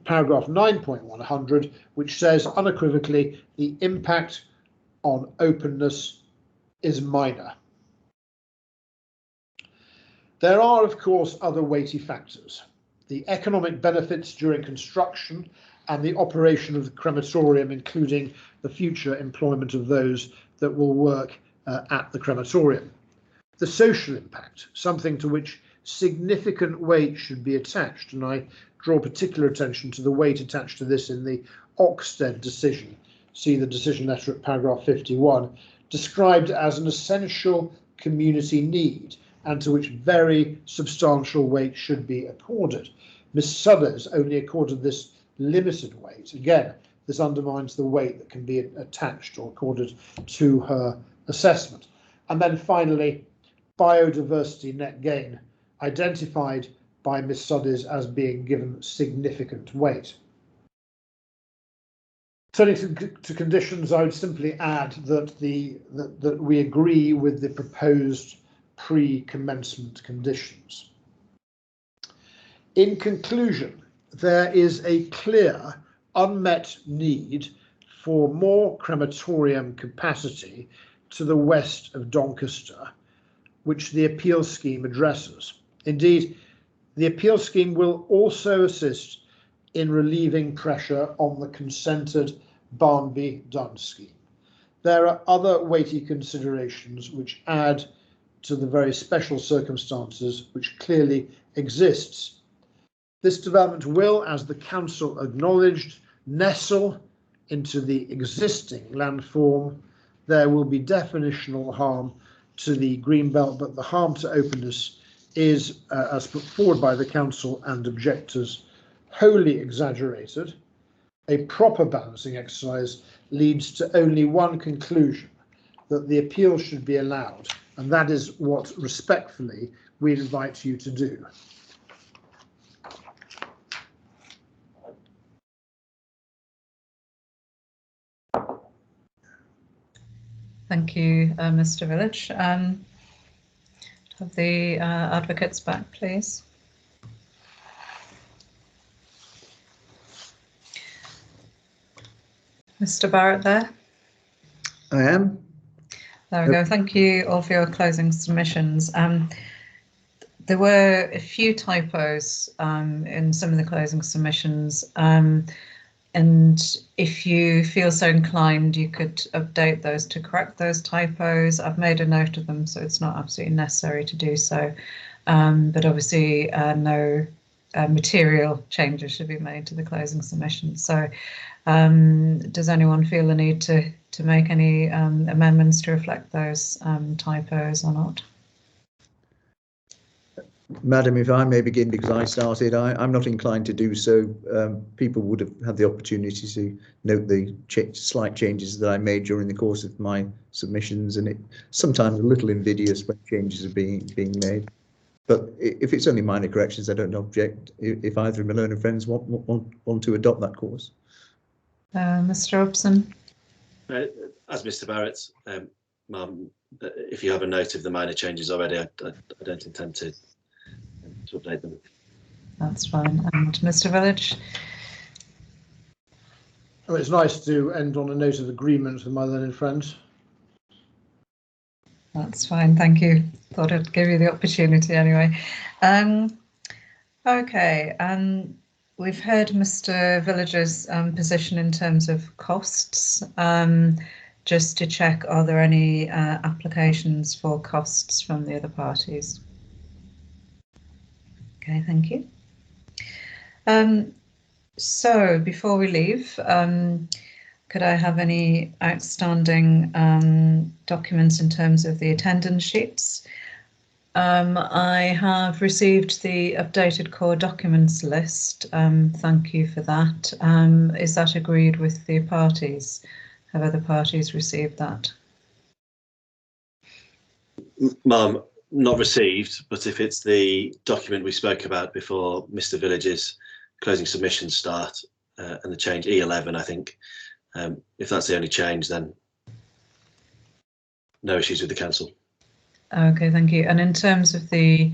paragraph 9.100, which says unequivocally the impact on openness is minor. There are, of course, other weighty factors. The economic benefits during construction and the operation of the crematorium, including the future employment of those that will work at the crematorium. The social impact, something to which significant weight should be attached, and I draw particular attention to the weight attached to this in the Oxted decision. See the decision letter at paragraph 51, described as an essential community need and to which very substantial weight should be accorded. Miss Suddies only accorded this limited weight. Again, this undermines the weight that can be attached or accorded to her assessment. And then finally, biodiversity net gain, identified by Miss Suddies as being given significant weight. Turning to conditions, I would simply add that that we agree with the proposed pre-commencement conditions. In conclusion, there is a clear unmet need for more crematorium capacity to the west of Doncaster, which the appeal scheme addresses. Indeed, the appeal scheme will also assist in relieving pressure on the consented Barnby-Dunn scheme. There are other weighty considerations which add to the very special circumstances which clearly exists. This development will, as the council acknowledged, nestle into the existing landform. There will be definitional harm to the Greenbelt, but the harm to openness is, as put forward by the council and objectors, wholly exaggerated. A proper balancing exercise leads to only one conclusion, that the appeal should be allowed, and that is what respectfully we invite you to do. Thank you, Mr. Village. Have the advocates back, please. Mr. Barrett there? I am. There we go. Thank you all for your closing submissions. There were a few typos in some of the closing submissions. and if you feel so inclined, you could update those to correct those typos. I've made a note of them, so it's not absolutely necessary to do so. But obviously, no material changes should be made to the closing submission. So, does anyone feel the need to make any amendments to reflect those typos or not? Madam, if I may begin, because I started, I'm not inclined to do so. People would have had the opportunity to note the slight changes that I made during the course of my submissions, and it's sometimes a little invidious when changes are being made. But if it's only minor corrections, I don't object if either of my learner friends want to adopt that course. Mr. Robson? As Mr. Barrett, Ma'am, if you have a note of the minor changes already, I don't intend to update them. That's fine. And Mr. Village? Oh, it's nice to end on a note of agreement with my learned friends. That's fine, thank you. Thought I'd give you the opportunity anyway. Okay, we've heard Mr. Villager's position in terms of costs. Just to check, are there any applications for costs from the other parties? Okay, thank you. So before we leave, could I have any outstanding documents in terms of the attendance sheets? I have received the updated core documents list. Thank you for that. Is that agreed with the parties? Have other parties received that? Ma'am, not received, but if it's the document we spoke about before Mr. Village's closing submissions start and the change E11, I think, if that's the only change, then no issues with the council. Okay, thank you. And in terms of the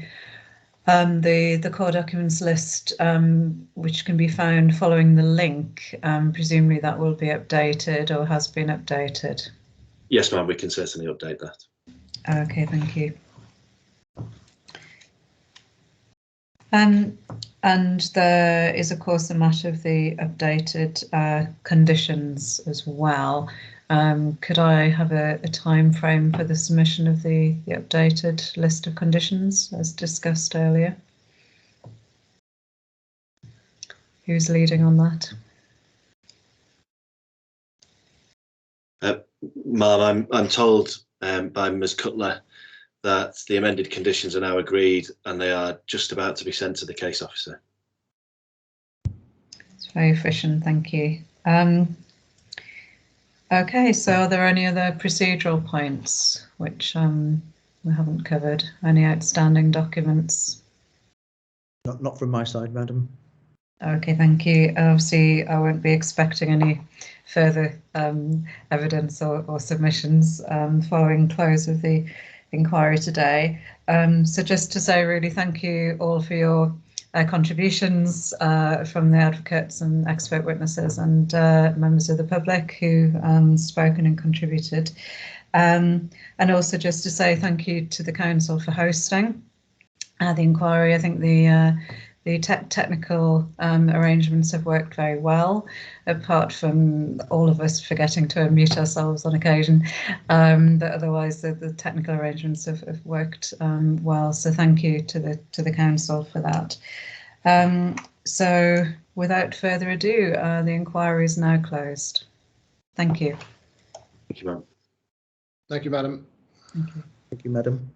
core documents list, which can be found following the link, presumably that will be updated or has been updated. Yes, ma'am, we can certainly update that. Okay, thank you. And there is, of course, the matter of the updated conditions as well. Could I have a time frame for the submission of the updated list of conditions as discussed earlier? Who's leading on that? Ma'am, I'm told by Ms. Cutler that the amended conditions are now agreed and they are just about to be sent to the case officer. It's very efficient, thank you. Okay, so are there any other procedural points which we haven't covered? Any outstanding documents? Not from my side, madam. Okay, thank you. Obviously, I won't be expecting any further evidence or submissions following close of the inquiry today. So just to say really thank you all for your contributions from the advocates and expert witnesses and members of the public who spoken and contributed. And also just to say thank you to the council for hosting the inquiry. I think the technical arrangements have worked very well, apart from all of us forgetting to unmute ourselves on occasion. But otherwise, the technical arrangements have worked well. So thank you to the council for that. So without further ado, the inquiry is now closed. Thank you. Thank you, ma'am. Thank you, madam. Thank you. Thank you, madam.